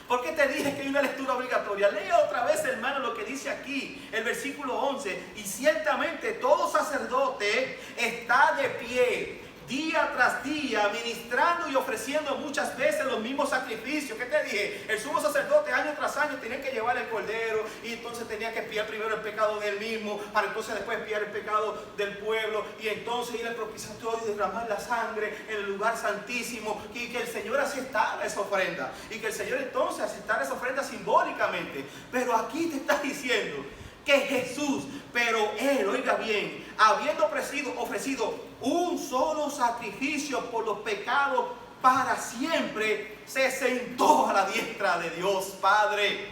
¿Por qué te dije que hay una lectura obligatoria? Lea otra vez, hermano, lo que dice aquí, el versículo 11. Y ciertamente todo sacerdote está de pie, día tras día, ministrando y ofreciendo muchas veces los mismos sacrificios. ¿Qué te dije? El sumo sacerdote año tras año tenía que llevar el cordero, y entonces tenía que expiar primero el pecado de él mismo, para entonces después expiar el pecado del pueblo, y entonces ir al propiciatorio y derramar la sangre en el lugar santísimo, y que el Señor aceptara esa ofrenda, y que el Señor entonces aceptara esa ofrenda simbólicamente. Pero aquí te está diciendo que Jesús, pero Él, oiga bien, habiendo ofrecido un solo sacrificio por los pecados para siempre, se sentó a la diestra de Dios Padre.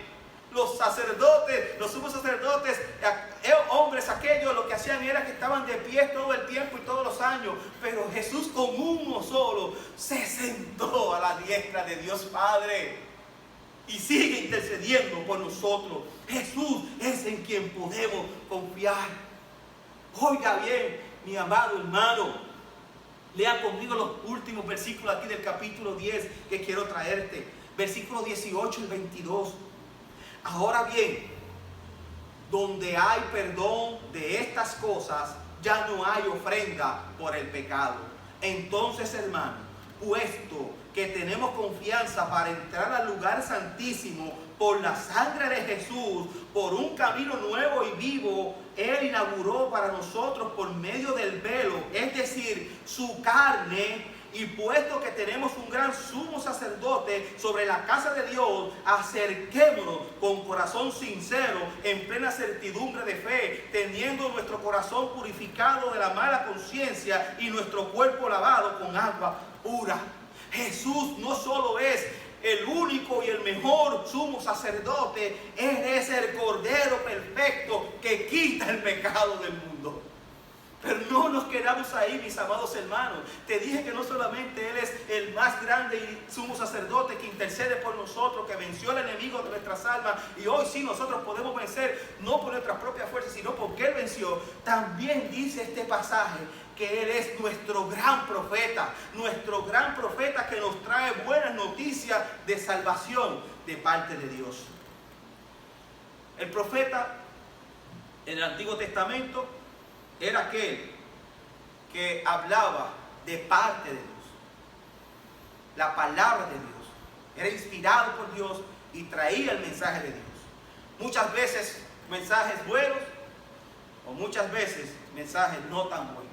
Los sacerdotes, los sumos sacerdotes, hombres aquellos, lo que hacían era que estaban de pie todo el tiempo y todos los años, pero Jesús con uno solo se sentó a la diestra de Dios Padre y sigue intercediendo por nosotros. Jesús es en quien podemos confiar. Oiga bien, mi amado hermano, Lea conmigo los últimos versículos aquí del capítulo 10 que quiero traerte. Versículos 18 y 22. Ahora bien, donde hay perdón de estas cosas, ya no hay ofrenda por el pecado. Entonces, hermano, puesto que tenemos confianza para entrar al lugar santísimo por la sangre de Jesús, por un camino nuevo y vivo, Él inauguró para nosotros por medio del velo, es decir, su carne. Y puesto que tenemos un gran sumo sacerdote sobre la casa de Dios, acerquémonos con corazón sincero, en plena certidumbre de fe, teniendo nuestro corazón purificado de la mala conciencia y nuestro cuerpo lavado con agua pura. Jesús no solo es el único y el mejor sumo sacerdote, Él es el Cordero perfecto que quita el pecado del mundo. Pero no nos quedamos ahí, mis amados hermanos. Te dije que no solamente Él es el más grande y sumo sacerdote que intercede por nosotros, que venció al enemigo de nuestras almas, y hoy sí nosotros podemos vencer, no por nuestras propias fuerzas, sino porque Él venció. También dice este pasaje que Él es nuestro gran profeta que nos trae buenas noticias de salvación de parte de Dios. El profeta en el Antiguo Testamento era aquel que hablaba de parte de Dios. La palabra de Dios. Era inspirado por Dios y traía el mensaje de Dios. Muchas veces mensajes buenos o muchas veces mensajes no tan buenos.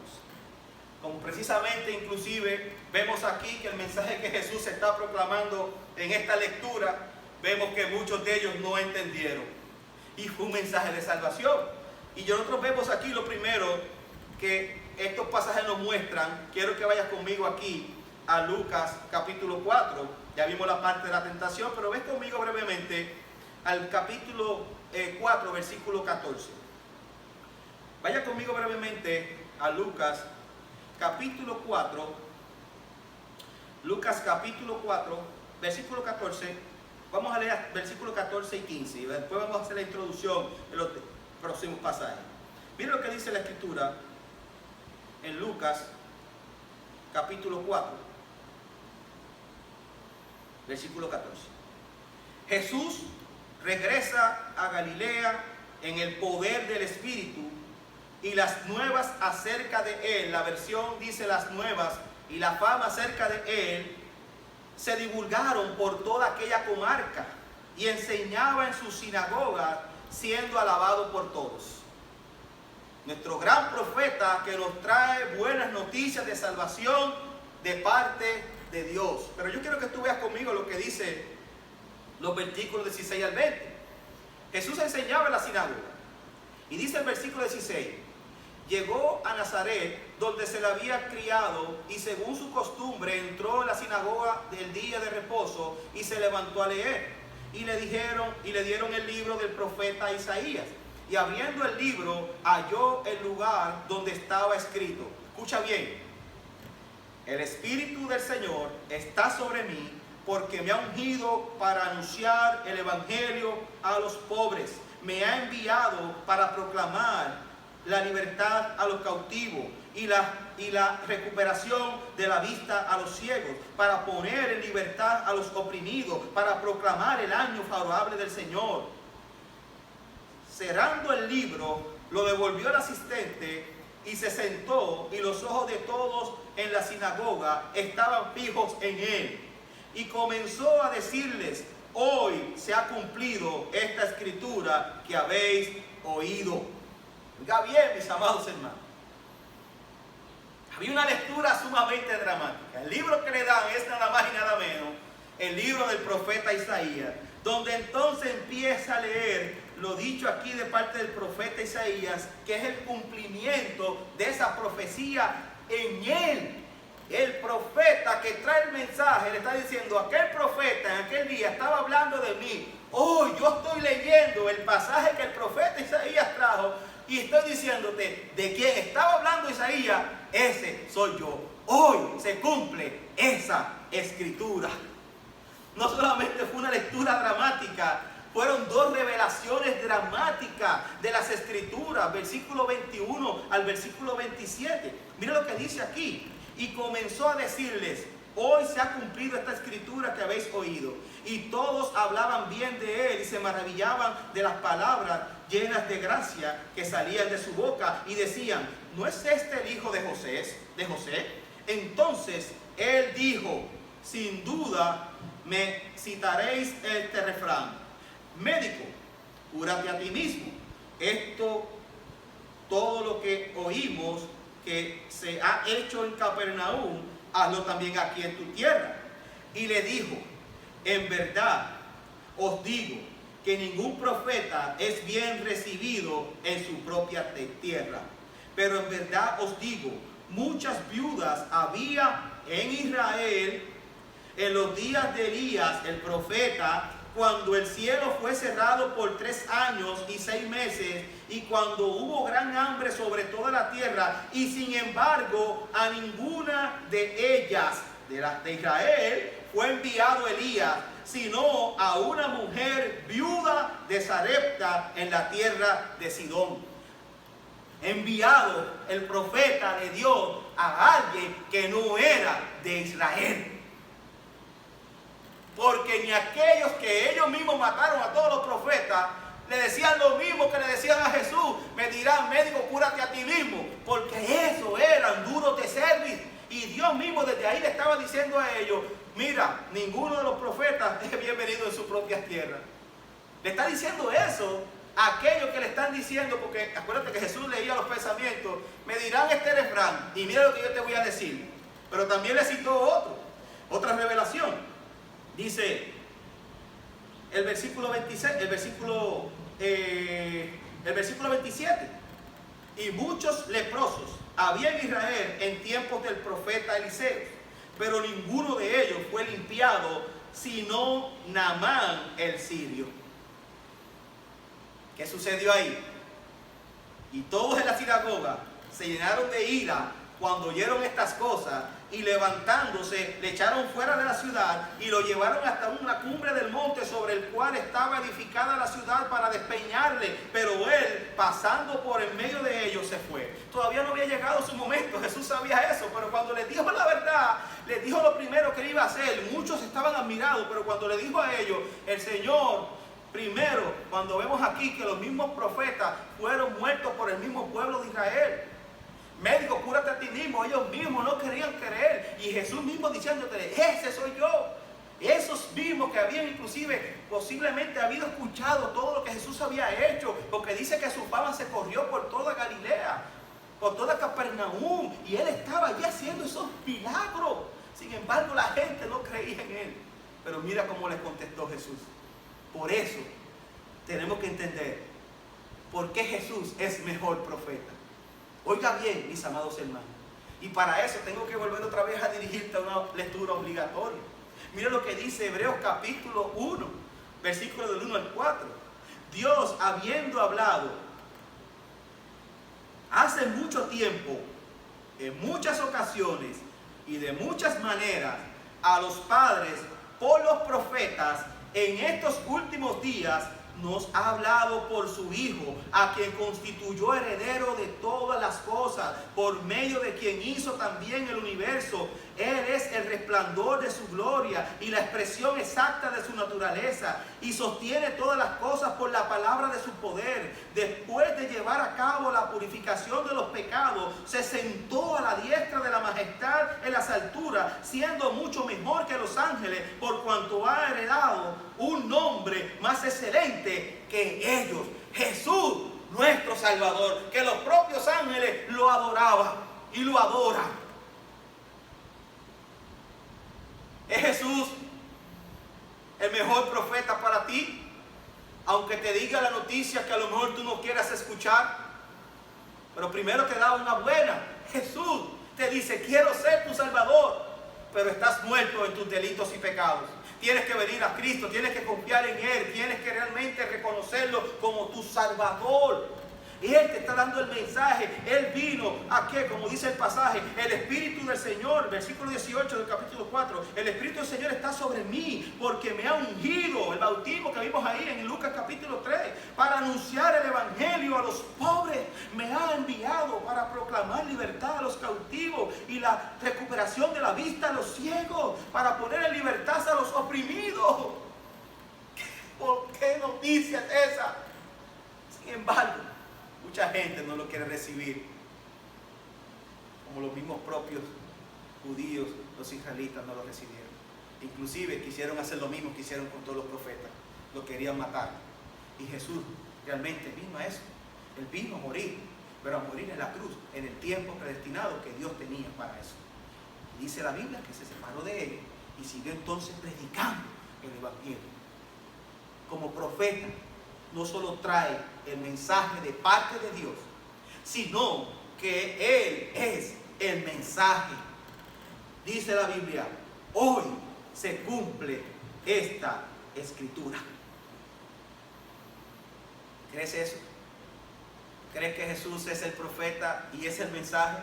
Como precisamente inclusive vemos aquí que el mensaje que Jesús está proclamando en esta lectura, vemos que muchos de ellos no entendieron. Y fue un mensaje de salvación. Y nosotros vemos aquí lo primero que estos pasajes nos muestran. Quiero que vayas conmigo aquí a Lucas capítulo 4. Ya vimos la parte de la tentación, pero ven conmigo brevemente al capítulo 4, versículo 14. Vaya conmigo brevemente a Lucas capítulo 4. Lucas capítulo 4, versículo 14. Vamos a leer versículos 14 y 15. Y después vamos a hacer la introducción de los próximos pasajes. Miren lo que dice la escritura en Lucas capítulo 4, versículo 14. Jesús regresa a Galilea en el poder del Espíritu, y las nuevas acerca de Él, la versión dice las nuevas, y la fama acerca de Él se divulgaron por toda aquella comarca, y enseñaba en sus sinagogas, siendo alabado por todos. Nuestro gran profeta que nos trae buenas noticias de salvación de parte de Dios. Pero yo quiero que tú veas conmigo lo que dice los versículos 16 al 20. Jesús enseñaba en la sinagoga y dice el versículo 16: llegó a Nazaret, donde se le había criado, y según su costumbre entró en la sinagoga del día de reposo y se levantó a leer. Y le dieron el libro del profeta Isaías. Y abriendo el libro, halló el lugar donde estaba escrito. Escucha bien: el Espíritu del Señor está sobre mí, porque me ha ungido para anunciar el evangelio a los pobres. Me ha enviado para proclamar la libertad a los cautivos y la recuperación de la vista a los ciegos, para poner en libertad a los oprimidos, para proclamar el año favorable del Señor. Cerrando el libro, lo devolvió al asistente y se sentó, y los ojos de todos en la sinagoga estaban fijos en él. Y comenzó a decirles: hoy se ha cumplido esta escritura que habéis oído. Oiga bien, mis amados hermanos. Había una lectura sumamente dramática. El libro que le dan es nada más y nada menos el libro del profeta Isaías, donde entonces empieza a leer lo dicho aquí de parte del profeta Isaías, que es el cumplimiento de esa profecía en él. El profeta que trae el mensaje le está diciendo: aquel profeta en aquel día estaba hablando de mí. Hoy yo estoy leyendo el pasaje que el profeta Isaías trajo y estoy diciéndote de quién estaba hablando Isaías. Ese soy yo. Hoy se cumple esa escritura. No solamente fue una lectura dramática, fueron dos revelaciones dramáticas de las escrituras, versículo 21 al versículo 27. Mira lo que dice aquí: y comenzó a decirles: hoy se ha cumplido esta escritura que habéis oído. Y todos hablaban bien de él y se maravillaban de las palabras llenas de gracia que salían de su boca, y decían: ¿no es este el hijo de José? Entonces él dijo: sin duda me citaréis este refrán: médico, cúrate a ti mismo. Esto, todo lo que oímos que se ha hecho en Capernaum, hazlo también aquí en tu tierra. Y le dijo: en verdad os digo que ningún profeta es bien recibido en su propia tierra. Pero en verdad os digo, muchas viudas había en Israel en los días de Elías el profeta, cuando el cielo fue cerrado por 3 años y 6 meses, y cuando hubo gran hambre sobre toda la tierra, y sin embargo a ninguna de ellas, de Israel, fue enviado Elías, sino a una mujer viuda de Sarepta en la tierra de Sidón. Enviado el profeta de Dios a alguien que no era de Israel. Porque ni aquellos que ellos mismos mataron a todos los profetas le decían lo mismo que le decían a Jesús: me dirán, médico, cúrate a ti mismo. Porque eso eran duros de servir. Y Dios mismo desde ahí le estaba diciendo a ellos: mira, ninguno de los profetas es bienvenido en su propia tierra. Le está diciendo eso a aquellos que le están diciendo, porque acuérdate que Jesús leía los pensamientos: me dirán este refrán, y mira lo que yo te voy a decir. Pero también le citó otra revelación. Dice el versículo 26, el versículo 27. Y muchos leprosos había en Israel en tiempos del profeta Eliseo, pero ninguno de ellos fue limpiado, sino Naamán el sirio. ¿Qué sucedió ahí? Y todos en la sinagoga se llenaron de ira cuando oyeron estas cosas, y levantándose le echaron fuera de la ciudad y lo llevaron hasta una cumbre del monte sobre el cual estaba edificada la ciudad para despeñarle. Pero él, pasando por en medio de ellos, se fue. Todavía no había llegado su momento, Jesús sabía eso, pero cuando les dijo la verdad, les dijo lo primero que iba a hacer. Muchos estaban admirados, pero cuando le dijo a ellos, el Señor, primero, cuando vemos aquí que los mismos profetas fueron muertos por el mismo pueblo de Israel: médico, cúrate a ti mismo. Ellos mismos no querían creer, y Jesús mismo diciéndote: ese soy yo. Esos mismos que habían inclusive posiblemente habido escuchado todo lo que Jesús había hecho, porque dice que su fama se corrió por toda Galilea, por toda Capernaum, y él estaba allí haciendo esos milagros. Sin embargo, la gente no creía en él. Pero mira cómo les contestó Jesús. Por eso tenemos que entender por qué Jesús es mejor profeta. Oiga bien, mis amados hermanos, y para eso tengo que volver otra vez a dirigirte a una lectura obligatoria. Mira lo que dice Hebreos capítulo 1, versículo del 1 al 4. Dios, habiendo hablado hace mucho tiempo, en muchas ocasiones y de muchas maneras, a los padres por los profetas, en estos últimos días nos ha hablado por su Hijo, a quien constituyó heredero de todas las cosas, por medio de quien hizo también el universo. Él es el resplandor de su gloria y la expresión exacta de su naturaleza, y sostiene todas las cosas por la palabra de su poder. Después de llevar a cabo la purificación de los pecados, se sentó a la diestra de la majestad en las alturas, siendo mucho mejor que los ángeles, por cuanto ha heredado un nombre más excelente que ellos. Jesús, nuestro Salvador, que los propios ángeles lo adoraban y lo adoran. ¿Es Jesús el mejor profeta para ti? Aunque te diga la noticia que a lo mejor tú no quieras escuchar. Pero primero te da una buena. Jesús te dice: quiero ser tu Salvador, pero estás muerto en tus delitos y pecados. Tienes que venir a Cristo, tienes que confiar en Él, tienes que realmente reconocerlo como tu Salvador. Él te está dando el mensaje. Él vino a que, como dice el pasaje, el Espíritu del Señor, versículo 18 del capítulo 4, el Espíritu del Señor está sobre mí porque me ha ungido, el bautismo que vimos ahí en Lucas capítulo 3, para anunciar el Evangelio a los pobres. Me ha enviado para proclamar libertad a los cautivos y la recuperación de la vista a los ciegos, para poner en libertad a los oprimidos. ¿Por qué noticia es esa? Sin embargo, mucha gente no lo quiere recibir, como los mismos propios judíos, los israelitas no lo recibieron. Inclusive quisieron hacer lo mismo que hicieron con todos los profetas, lo querían matar. Y Jesús realmente vino a eso. Él vino a morir, pero a morir en la cruz, en el tiempo predestinado que Dios tenía para eso. Y dice la Biblia que se separó de ellos y siguió entonces predicando el evangelio. Como profeta, no solo trae el mensaje de parte de Dios, sino que Él es el mensaje. Dice la Biblia, hoy se cumple esta escritura. ¿Crees eso? ¿Crees que Jesús es el profeta y es el mensaje?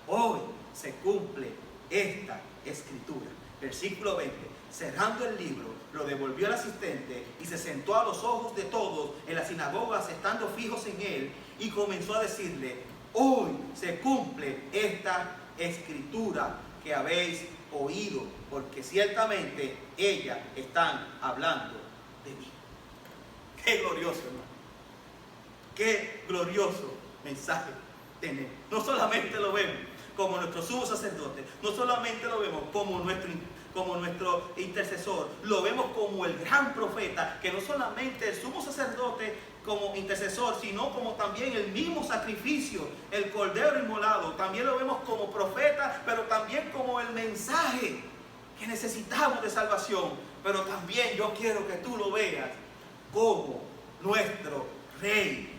Hoy se cumple esta escritura. Versículo 20. Cerrando el libro, lo devolvió al asistente y se sentó a los ojos de todos en las sinagogas, estando fijos en él, y comenzó a decirle, hoy se cumple esta escritura que habéis oído, porque ciertamente ellas están hablando de mí. Qué glorioso, hermano. Qué glorioso mensaje tenemos. No solamente lo vemos como nuestro sumo sacerdote, no solamente lo vemos como nuestro intercesor, lo vemos como el gran profeta, que no solamente el sumo sacerdote como intercesor, sino como también el mismo sacrificio, el cordero inmolado. También lo vemos como profeta, pero también como el mensaje que necesitamos de salvación. Pero también yo quiero que tú lo veas como nuestro rey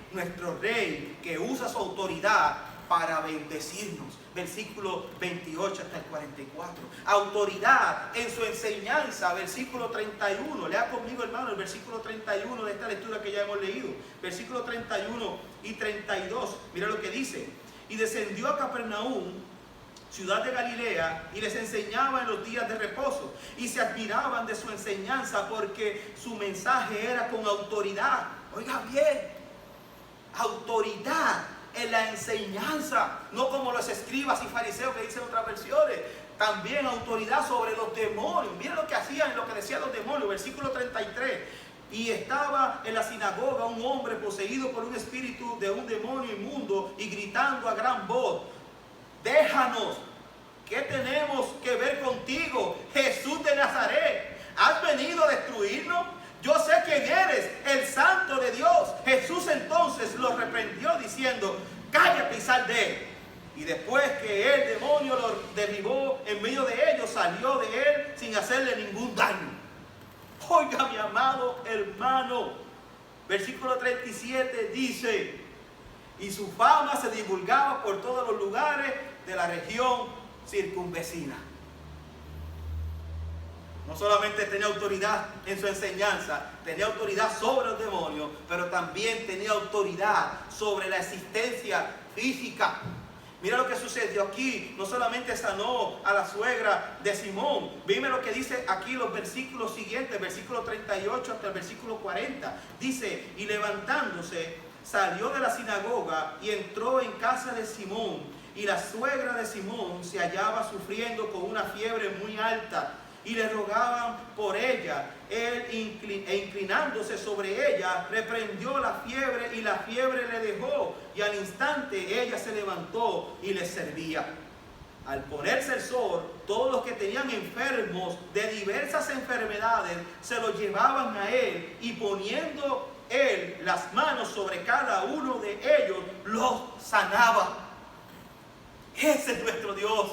que usa su autoridad para bendecirnos. Versículo 28 hasta el 44. Autoridad en su enseñanza. Versículo 31. Lea conmigo, hermano, el versículo 31 de esta lectura que ya hemos leído. Versículo 31 y 32. Mira lo que dice. Y descendió a Capernaum, ciudad de Galilea, y les enseñaba en los días de reposo. Y se admiraban de su enseñanza, porque su mensaje era con autoridad. Oiga bien, autoridad en la enseñanza, no como los escribas y fariseos que dicen otras versiones. También autoridad sobre los demonios. Miren lo que hacían, lo que decían los demonios. Versículo 33. Y estaba en la sinagoga un hombre poseído por un espíritu de un demonio inmundo, y gritando a gran voz, déjanos, ¿qué tenemos que ver contigo, Jesús de Nazaret? ¿Has venido a destruirnos? Yo sé quién eres, el Santo de Dios. Jesús entonces lo reprendió diciendo, cállate y sal de él. Y después que el demonio lo derribó en medio de ellos, salió de él sin hacerle ningún daño. Oiga, mi amado hermano, versículo 37 dice, y su fama se divulgaba por todos los lugares de la región circunvecina. No solamente tenía autoridad en su enseñanza, tenía autoridad sobre los demonios, pero también tenía autoridad sobre la existencia física. Mira lo que sucedió aquí. No solamente sanó a la suegra de Simón. Dime lo que dice aquí los versículos siguientes, versículo 38 hasta el versículo 40. Dice, y levantándose, salió de la sinagoga y entró en casa de Simón. Y la suegra de Simón se hallaba sufriendo con una fiebre muy alta. Y le rogaban por ella. Él, inclinándose sobre ella, reprendió la fiebre, y la fiebre le dejó. Y al instante ella se levantó y les servía. Al ponerse el sol, todos los que tenían enfermos de diversas enfermedades se los llevaban a él, y poniendo él las manos sobre cada uno de ellos, los sanaba. Ese es nuestro Dios.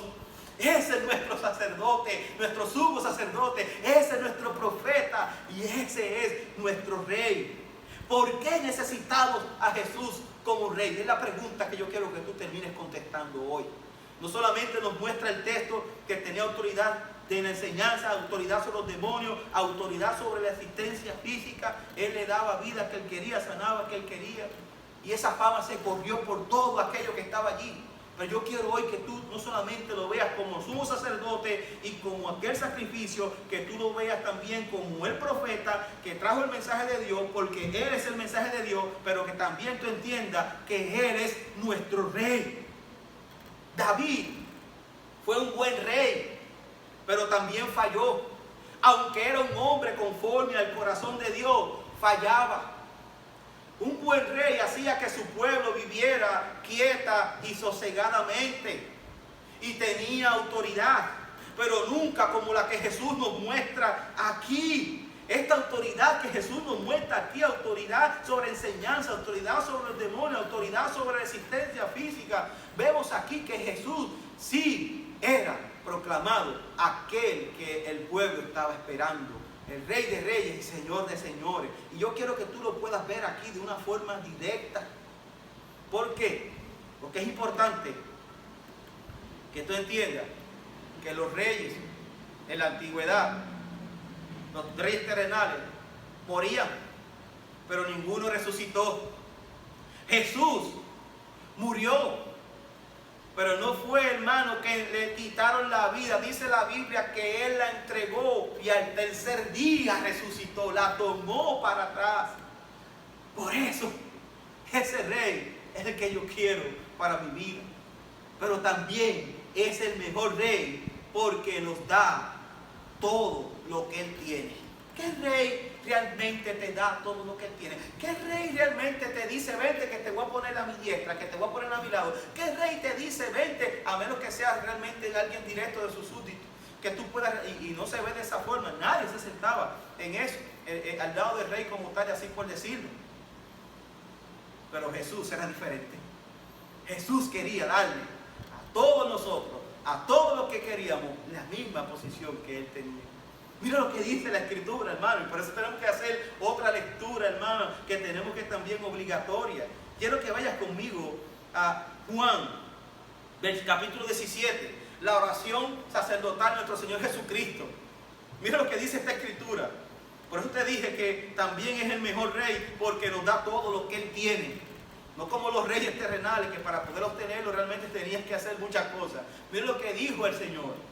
Ese es nuestro sacerdote, nuestro sumo sacerdote. Ese es nuestro profeta, y ese es nuestro rey. ¿Por qué necesitamos a Jesús como rey? Es la pregunta que yo quiero que tú termines contestando hoy. No solamente nos muestra el texto que tenía autoridad de la enseñanza, autoridad sobre los demonios, autoridad sobre la existencia física. Él le daba vida a que él quería, sanaba a que él quería. Y esa fama se corrió por todo aquello que estaba allí. Pero yo quiero hoy que tú no solamente lo veas como sumo sacerdote y como aquel sacrificio, que tú lo veas también como el profeta que trajo el mensaje de Dios, porque Él es el mensaje de Dios, pero que también tú entiendas que Él es nuestro rey. David fue fue un buen rey, pero también falló. Aunque era un hombre conforme al corazón de Dios, fallaba. Un buen rey hacía que su pueblo viviera quieta y sosegadamente, y tenía autoridad, pero nunca como la que Jesús nos muestra aquí. Esta autoridad que Jesús nos muestra aquí, autoridad sobre enseñanza, autoridad sobre el demonio, autoridad sobre resistencia física. Vemos aquí que Jesús sí era proclamado aquel que el pueblo estaba esperando, el Rey de Reyes y Señor de Señores. Y yo quiero que tú lo puedas ver aquí de una forma directa. ¿Por qué? Porque es importante que tú entiendas que los reyes en la antigüedad, los reyes terrenales, morían, pero ninguno resucitó. Jesús murió, pero no fue, hermano, que le quitaron la vida. Dice la Biblia que Él la entregó y al tercer día resucitó, la tomó para atrás. Por eso, ese rey es el que yo quiero para mi vida. Pero también es el mejor rey porque nos da todo lo que Él tiene. ¿Qué rey realmente te da todo lo que Él tiene? ¿Qué rey realmente te dice, vente que te voy a poner a mi diestra, que te voy a poner a mi lado? ¿Qué rey te dice, vente, a menos que sea realmente alguien directo de sus súbditos? Que tú puedas, y no se ve de esa forma. Nadie se sentaba en eso, al lado del rey como tal, así por decirlo. Pero Jesús era diferente. Jesús quería darle a todos nosotros, a todos los que queríamos, la misma posición que Él tenía. Mira lo que dice la Escritura, hermano, y por eso tenemos que hacer otra lectura, hermano, que tenemos que también obligatoria. Quiero que vayas conmigo a Juan, del capítulo 17, la oración sacerdotal de nuestro Señor Jesucristo. Mira lo que dice esta Escritura. Por eso te dije que también es el mejor rey, porque nos da todo lo que Él tiene. No como los reyes terrenales, que para poder obtenerlo realmente tenías que hacer muchas cosas. Mira lo que dijo el Señor.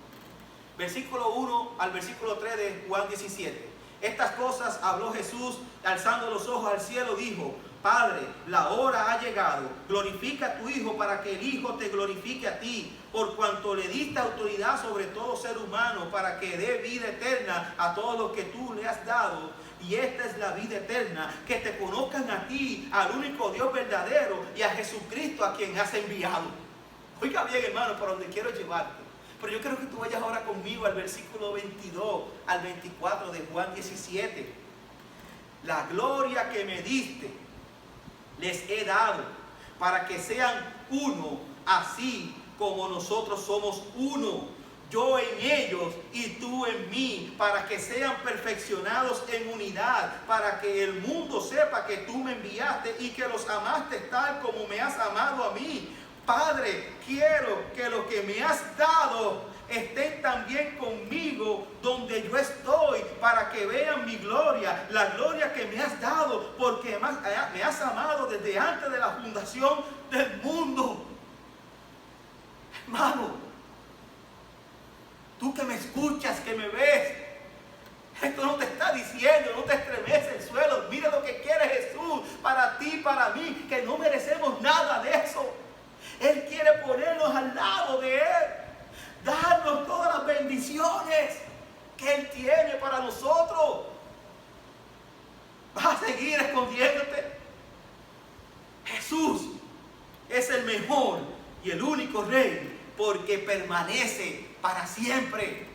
Versículo 1 al versículo 3 de Juan 17. Estas cosas habló Jesús, alzando los ojos al cielo, dijo: Padre, la hora ha llegado, glorifica a tu Hijo para que el Hijo te glorifique a ti, por cuanto le diste autoridad sobre todo ser humano, para que dé vida eterna a todos los que tú le has dado. Y esta es la vida eterna, que te conozcan a ti, al único Dios verdadero, y a Jesucristo a quien has enviado. Oiga bien, hermano, por donde quiero llevarte. Pero yo quiero que tú vayas ahora conmigo al versículo 22 al 24 de Juan 17. La gloria que me diste les he dado, para que sean uno, así como nosotros somos uno. Yo en ellos y tú en mí, para que sean perfeccionados en unidad, para que el mundo sepa que tú me enviaste y que los amaste tal como me has amado a mí. Padre, quiero que lo que me has dado estén también conmigo donde yo estoy, para que vean mi gloria, la gloria que me has dado, porque me has amado desde antes de la fundación del mundo. Hermano, tú que me escuchas, que me ves, esto no te está diciendo, no te estremece el suelo. Mira lo que quiere Jesús para ti, para mí, que no merecemos nada de eso. Él quiere ponernos al lado de Él, darnos todas las bendiciones que Él tiene para nosotros. ¿Vas a seguir escondiéndote? Jesús es el mejor y el único rey, porque permanece para siempre.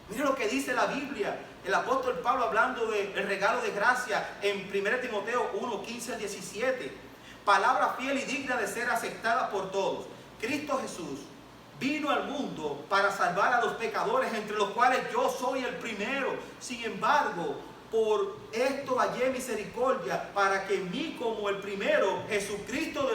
Mira lo que dice la Biblia. El apóstol Pablo, hablando del regalo de gracia en 1 Timoteo 1, 15 al 17. Palabra fiel y digna de ser aceptada por todos. Cristo Jesús vino al mundo para salvar a los pecadores, entre los cuales yo soy el primero. Sin embargo, por esto hallé misericordia, para que en mí como el primero Jesucristo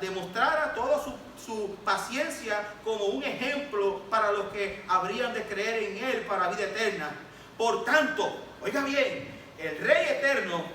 demostrara toda su paciencia como un ejemplo para los que habrían de creer en Él para vida eterna. Por tanto, oiga bien, el Rey eterno,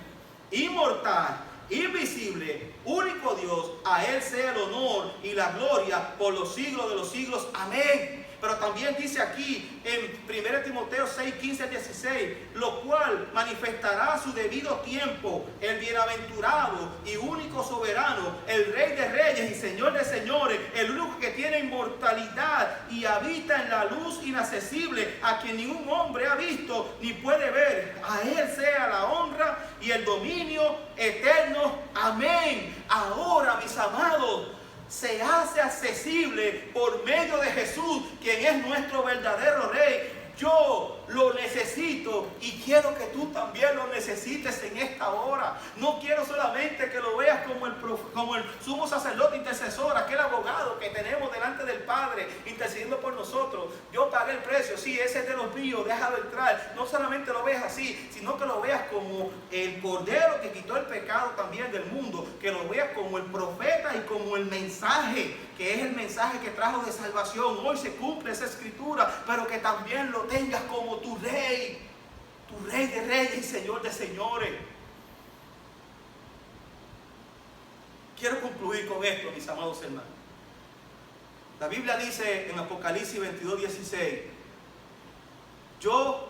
inmortal, invisible, único Dios, a Él sea el honor y la gloria por los siglos de los siglos. Amén. Pero también dice aquí en 1 Timoteo 6, 15 al 16, lo cual manifestará a su debido tiempo el bienaventurado y único soberano, el Rey de reyes y Señor de señores, el único que tiene inmortalidad y habita en la luz inaccesible, a quien ningún hombre ha visto ni puede ver. A Él sea la honra y el dominio eterno. Amén. Ahora, mis amados, se hace accesible por medio de Jesús, quien es nuestro verdadero Rey. Yo lo necesito y quiero que tú también lo necesites en esta hora. No quiero solamente que lo veas como el sumo sacerdote intercesor, aquel abogado que tenemos delante del Padre intercediendo por nosotros. Yo pagué el precio, sí, ese es de los míos, déjalo entrar. No solamente lo veas así, sino que lo veas como el Cordero que quitó el pecado también del mundo, que lo veas como el profeta y como el mensaje, que es el mensaje que trajo de salvación. Hoy se cumple esa escritura, pero que también lo tengas como tu Rey de reyes y Señor de señores. Quiero concluir con esto, mis amados hermanos. La Biblia dice en Apocalipsis 22, 16, yo,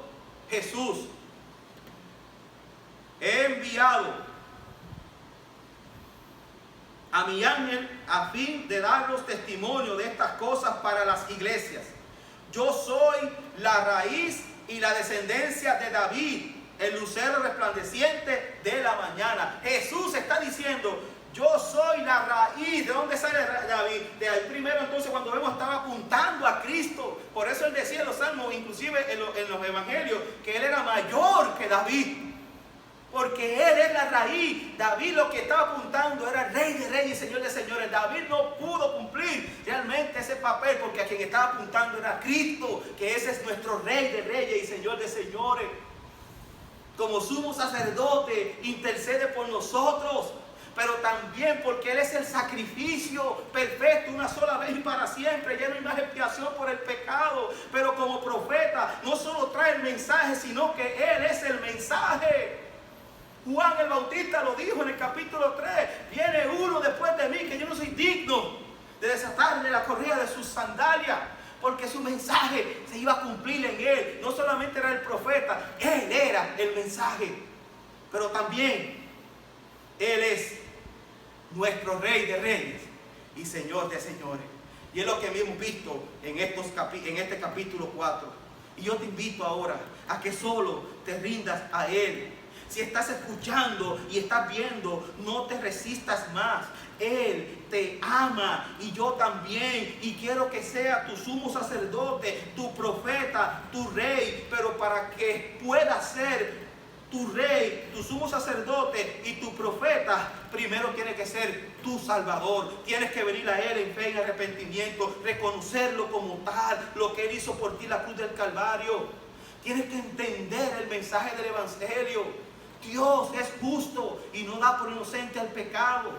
Jesús, he enviado a mi ángel a fin de daros testimonio de estas cosas para las iglesias. Yo soy la raíz y la descendencia de David, el lucero resplandeciente de la mañana. Jesús está diciendo, yo soy la raíz. ¿De dónde sale David? De ahí primero, entonces, cuando vemos, estaba apuntando a Cristo. Por eso él decía en los salmos, inclusive en los evangelios, que él era mayor que David, porque él es la raíz. David lo que estaba apuntando era Rey de reyes y Señor de señores. David no pudo cumplir realmente ese papel, porque a quien estaba apuntando era Cristo, que ese es nuestro Rey de reyes y Señor de señores. Como sumo sacerdote intercede por nosotros, pero también porque Él es el sacrificio perfecto, una sola vez y para siempre. Ya no hay más expiación por el pecado. Pero como profeta no solo trae el mensaje, sino que Él es el mensaje. Juan el Bautista lo dijo en el capítulo 3, viene uno después de mí que yo no soy digno de desatarle la correa de sus sandalias, porque su mensaje se iba a cumplir en él. No solamente era el profeta, él era el mensaje, pero también él es nuestro Rey de reyes y Señor de señores. Y es lo que hemos visto en este capítulo 4. Y yo te invito ahora a que solo te rindas a Él. Si estás escuchando y estás viendo, no te resistas más. Él te ama y yo también. Y quiero que sea tu sumo sacerdote, tu profeta, tu rey. Pero para que pueda ser tu rey, tu sumo sacerdote y tu profeta, primero tiene que ser tu salvador. Tienes que venir a Él en fe y arrepentimiento, reconocerlo como tal, lo que Él hizo por ti en la cruz del Calvario. Tienes que entender el mensaje del Evangelio. Dios es justo y no da por inocente al pecado.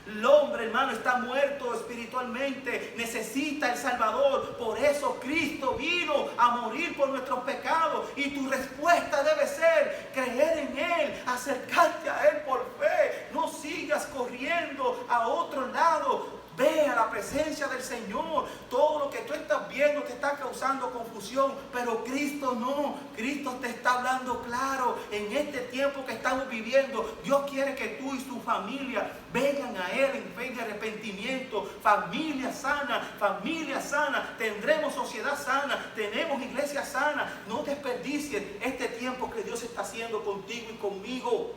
El hombre, hermano, está muerto espiritualmente, necesita el Salvador. Por eso Cristo vino a morir por nuestros pecados. Y tu respuesta debe ser creer en Él, acercarte a Él por fe. No sigas corriendo a otro lado. Ve a la presencia del Señor. Todo lo que tú estás viendo te está causando confusión, pero Cristo no. Cristo te está hablando claro. En este tiempo que estamos viviendo, Dios quiere que tú y tu familia vengan a Él en fe y arrepentimiento. Familia sana. Tendremos sociedad sana. Tenemos iglesia sana. No desperdicies este tiempo que Dios está haciendo contigo y conmigo.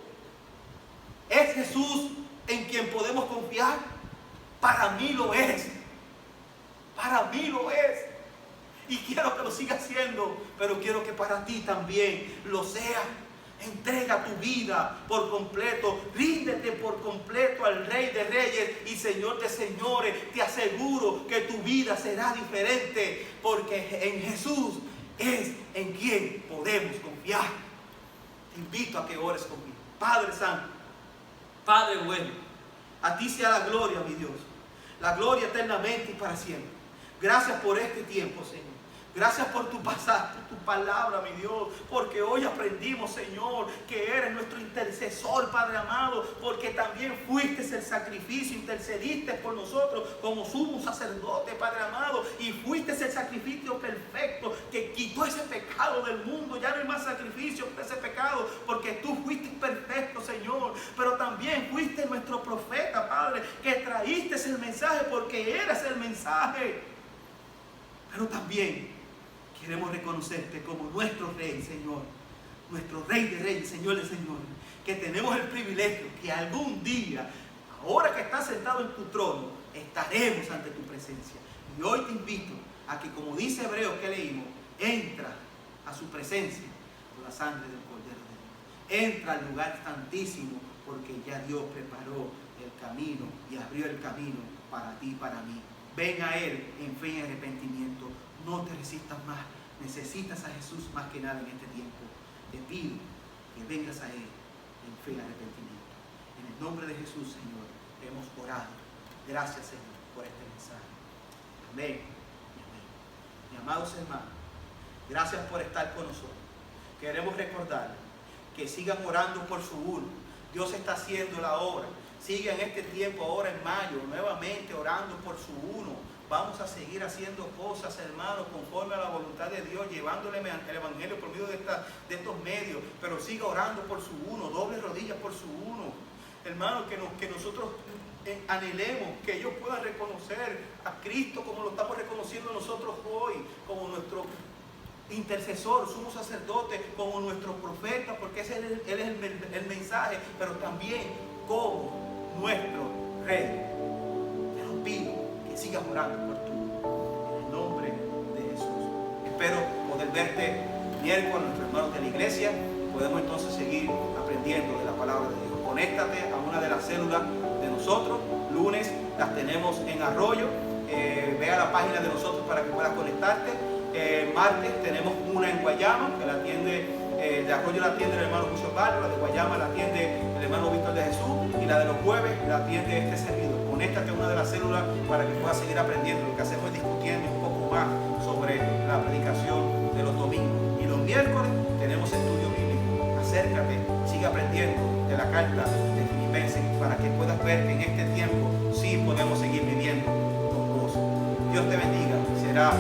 ¿Es Jesús en quien podemos confiar? Para mí lo es. Para mí lo es. Y quiero que lo siga haciendo, pero quiero que para ti también lo sea. Entrega tu vida por completo. Ríndete por completo al Rey de reyes y Señor de señores. Te aseguro que tu vida será diferente, porque en Jesús es en quien podemos confiar. Te invito a que ores conmigo. Padre Santo, Padre bueno, a ti sea la gloria, mi Dios. La gloria eternamente y para siempre. Gracias por este tiempo, Señor. Gracias por tu palabra, mi Dios. Porque hoy aprendimos, Señor, que eres nuestro intercesor, Padre amado. Porque también fuiste el sacrificio, intercediste por nosotros como sumo sacerdote, Padre amado. Y fuiste el sacrificio que quitó ese pecado del mundo. Ya no hay más sacrificio por ese pecado, porque tú fuiste perfecto, Señor. Pero también fuiste nuestro profeta, Padre, que traíste el mensaje porque eras el mensaje. Pero también queremos reconocerte como nuestro Rey, Señor. Nuestro Rey de Reyes, Señor de Señores. Que tenemos el privilegio que algún día, ahora que estás sentado en tu trono, estaremos ante tu presencia. Y hoy te invito a que, como dice Hebreos que leímos, entra a su presencia por la sangre del Cordero de Dios. Entra al lugar santísimo, porque ya Dios preparó el camino y abrió el camino para ti y para mí. Ven a Él en fe y arrepentimiento. No te resistas más. Necesitas a Jesús más que nada en este tiempo. Te pido que vengas a Él en fe y arrepentimiento. En el nombre de Jesús, Señor, hemos orado. Gracias, Señor, por este mensaje. Amén y amén. Mis amados hermanos, gracias por estar con nosotros. Queremos recordarles que sigan orando por su uno. Dios está haciendo la obra. Sigue en este tiempo, ahora en mayo, nuevamente orando por su uno. Vamos a seguir haciendo cosas, hermanos, conforme a la voluntad de Dios, llevándole el Evangelio por medio de estos medios. Pero siga orando por su uno, doble rodillas por su uno. Hermanos, que nosotros anhelemos que ellos puedan reconocer a Cristo como lo estamos reconociendo nosotros hoy, como nuestro intercesor, sumo sacerdote, como nuestro profeta, porque Él es el mensaje, pero también como nuestro Rey. Te lo pido que sigas orando por tú, en el nombre de Jesús. Espero poder verte miércoles, nuestros hermanos de la iglesia, y podemos entonces seguir aprendiendo de la palabra de Dios. Conéctate a una de las células de nosotros. Lunes las tenemos en Arroyo. Ve a la página de nosotros para que puedas conectarte. Martes tenemos una en Guayama, que la atiende, de Arroyo la atiende el hermano José Barrio, la de Guayama la atiende el hermano Víctor de Jesús, y la de los jueves la atiende este servidor. Conéctate a una de las células para que puedas seguir aprendiendo. Lo que hacemos es discutiendo un poco más sobre la predicación de los domingos. Y los miércoles tenemos estudio bíblico. Acércate, sigue aprendiendo de la carta de Filipenses para que puedas ver que en este tiempo sí podemos seguir viviendo con gozo. Dios te bendiga. Será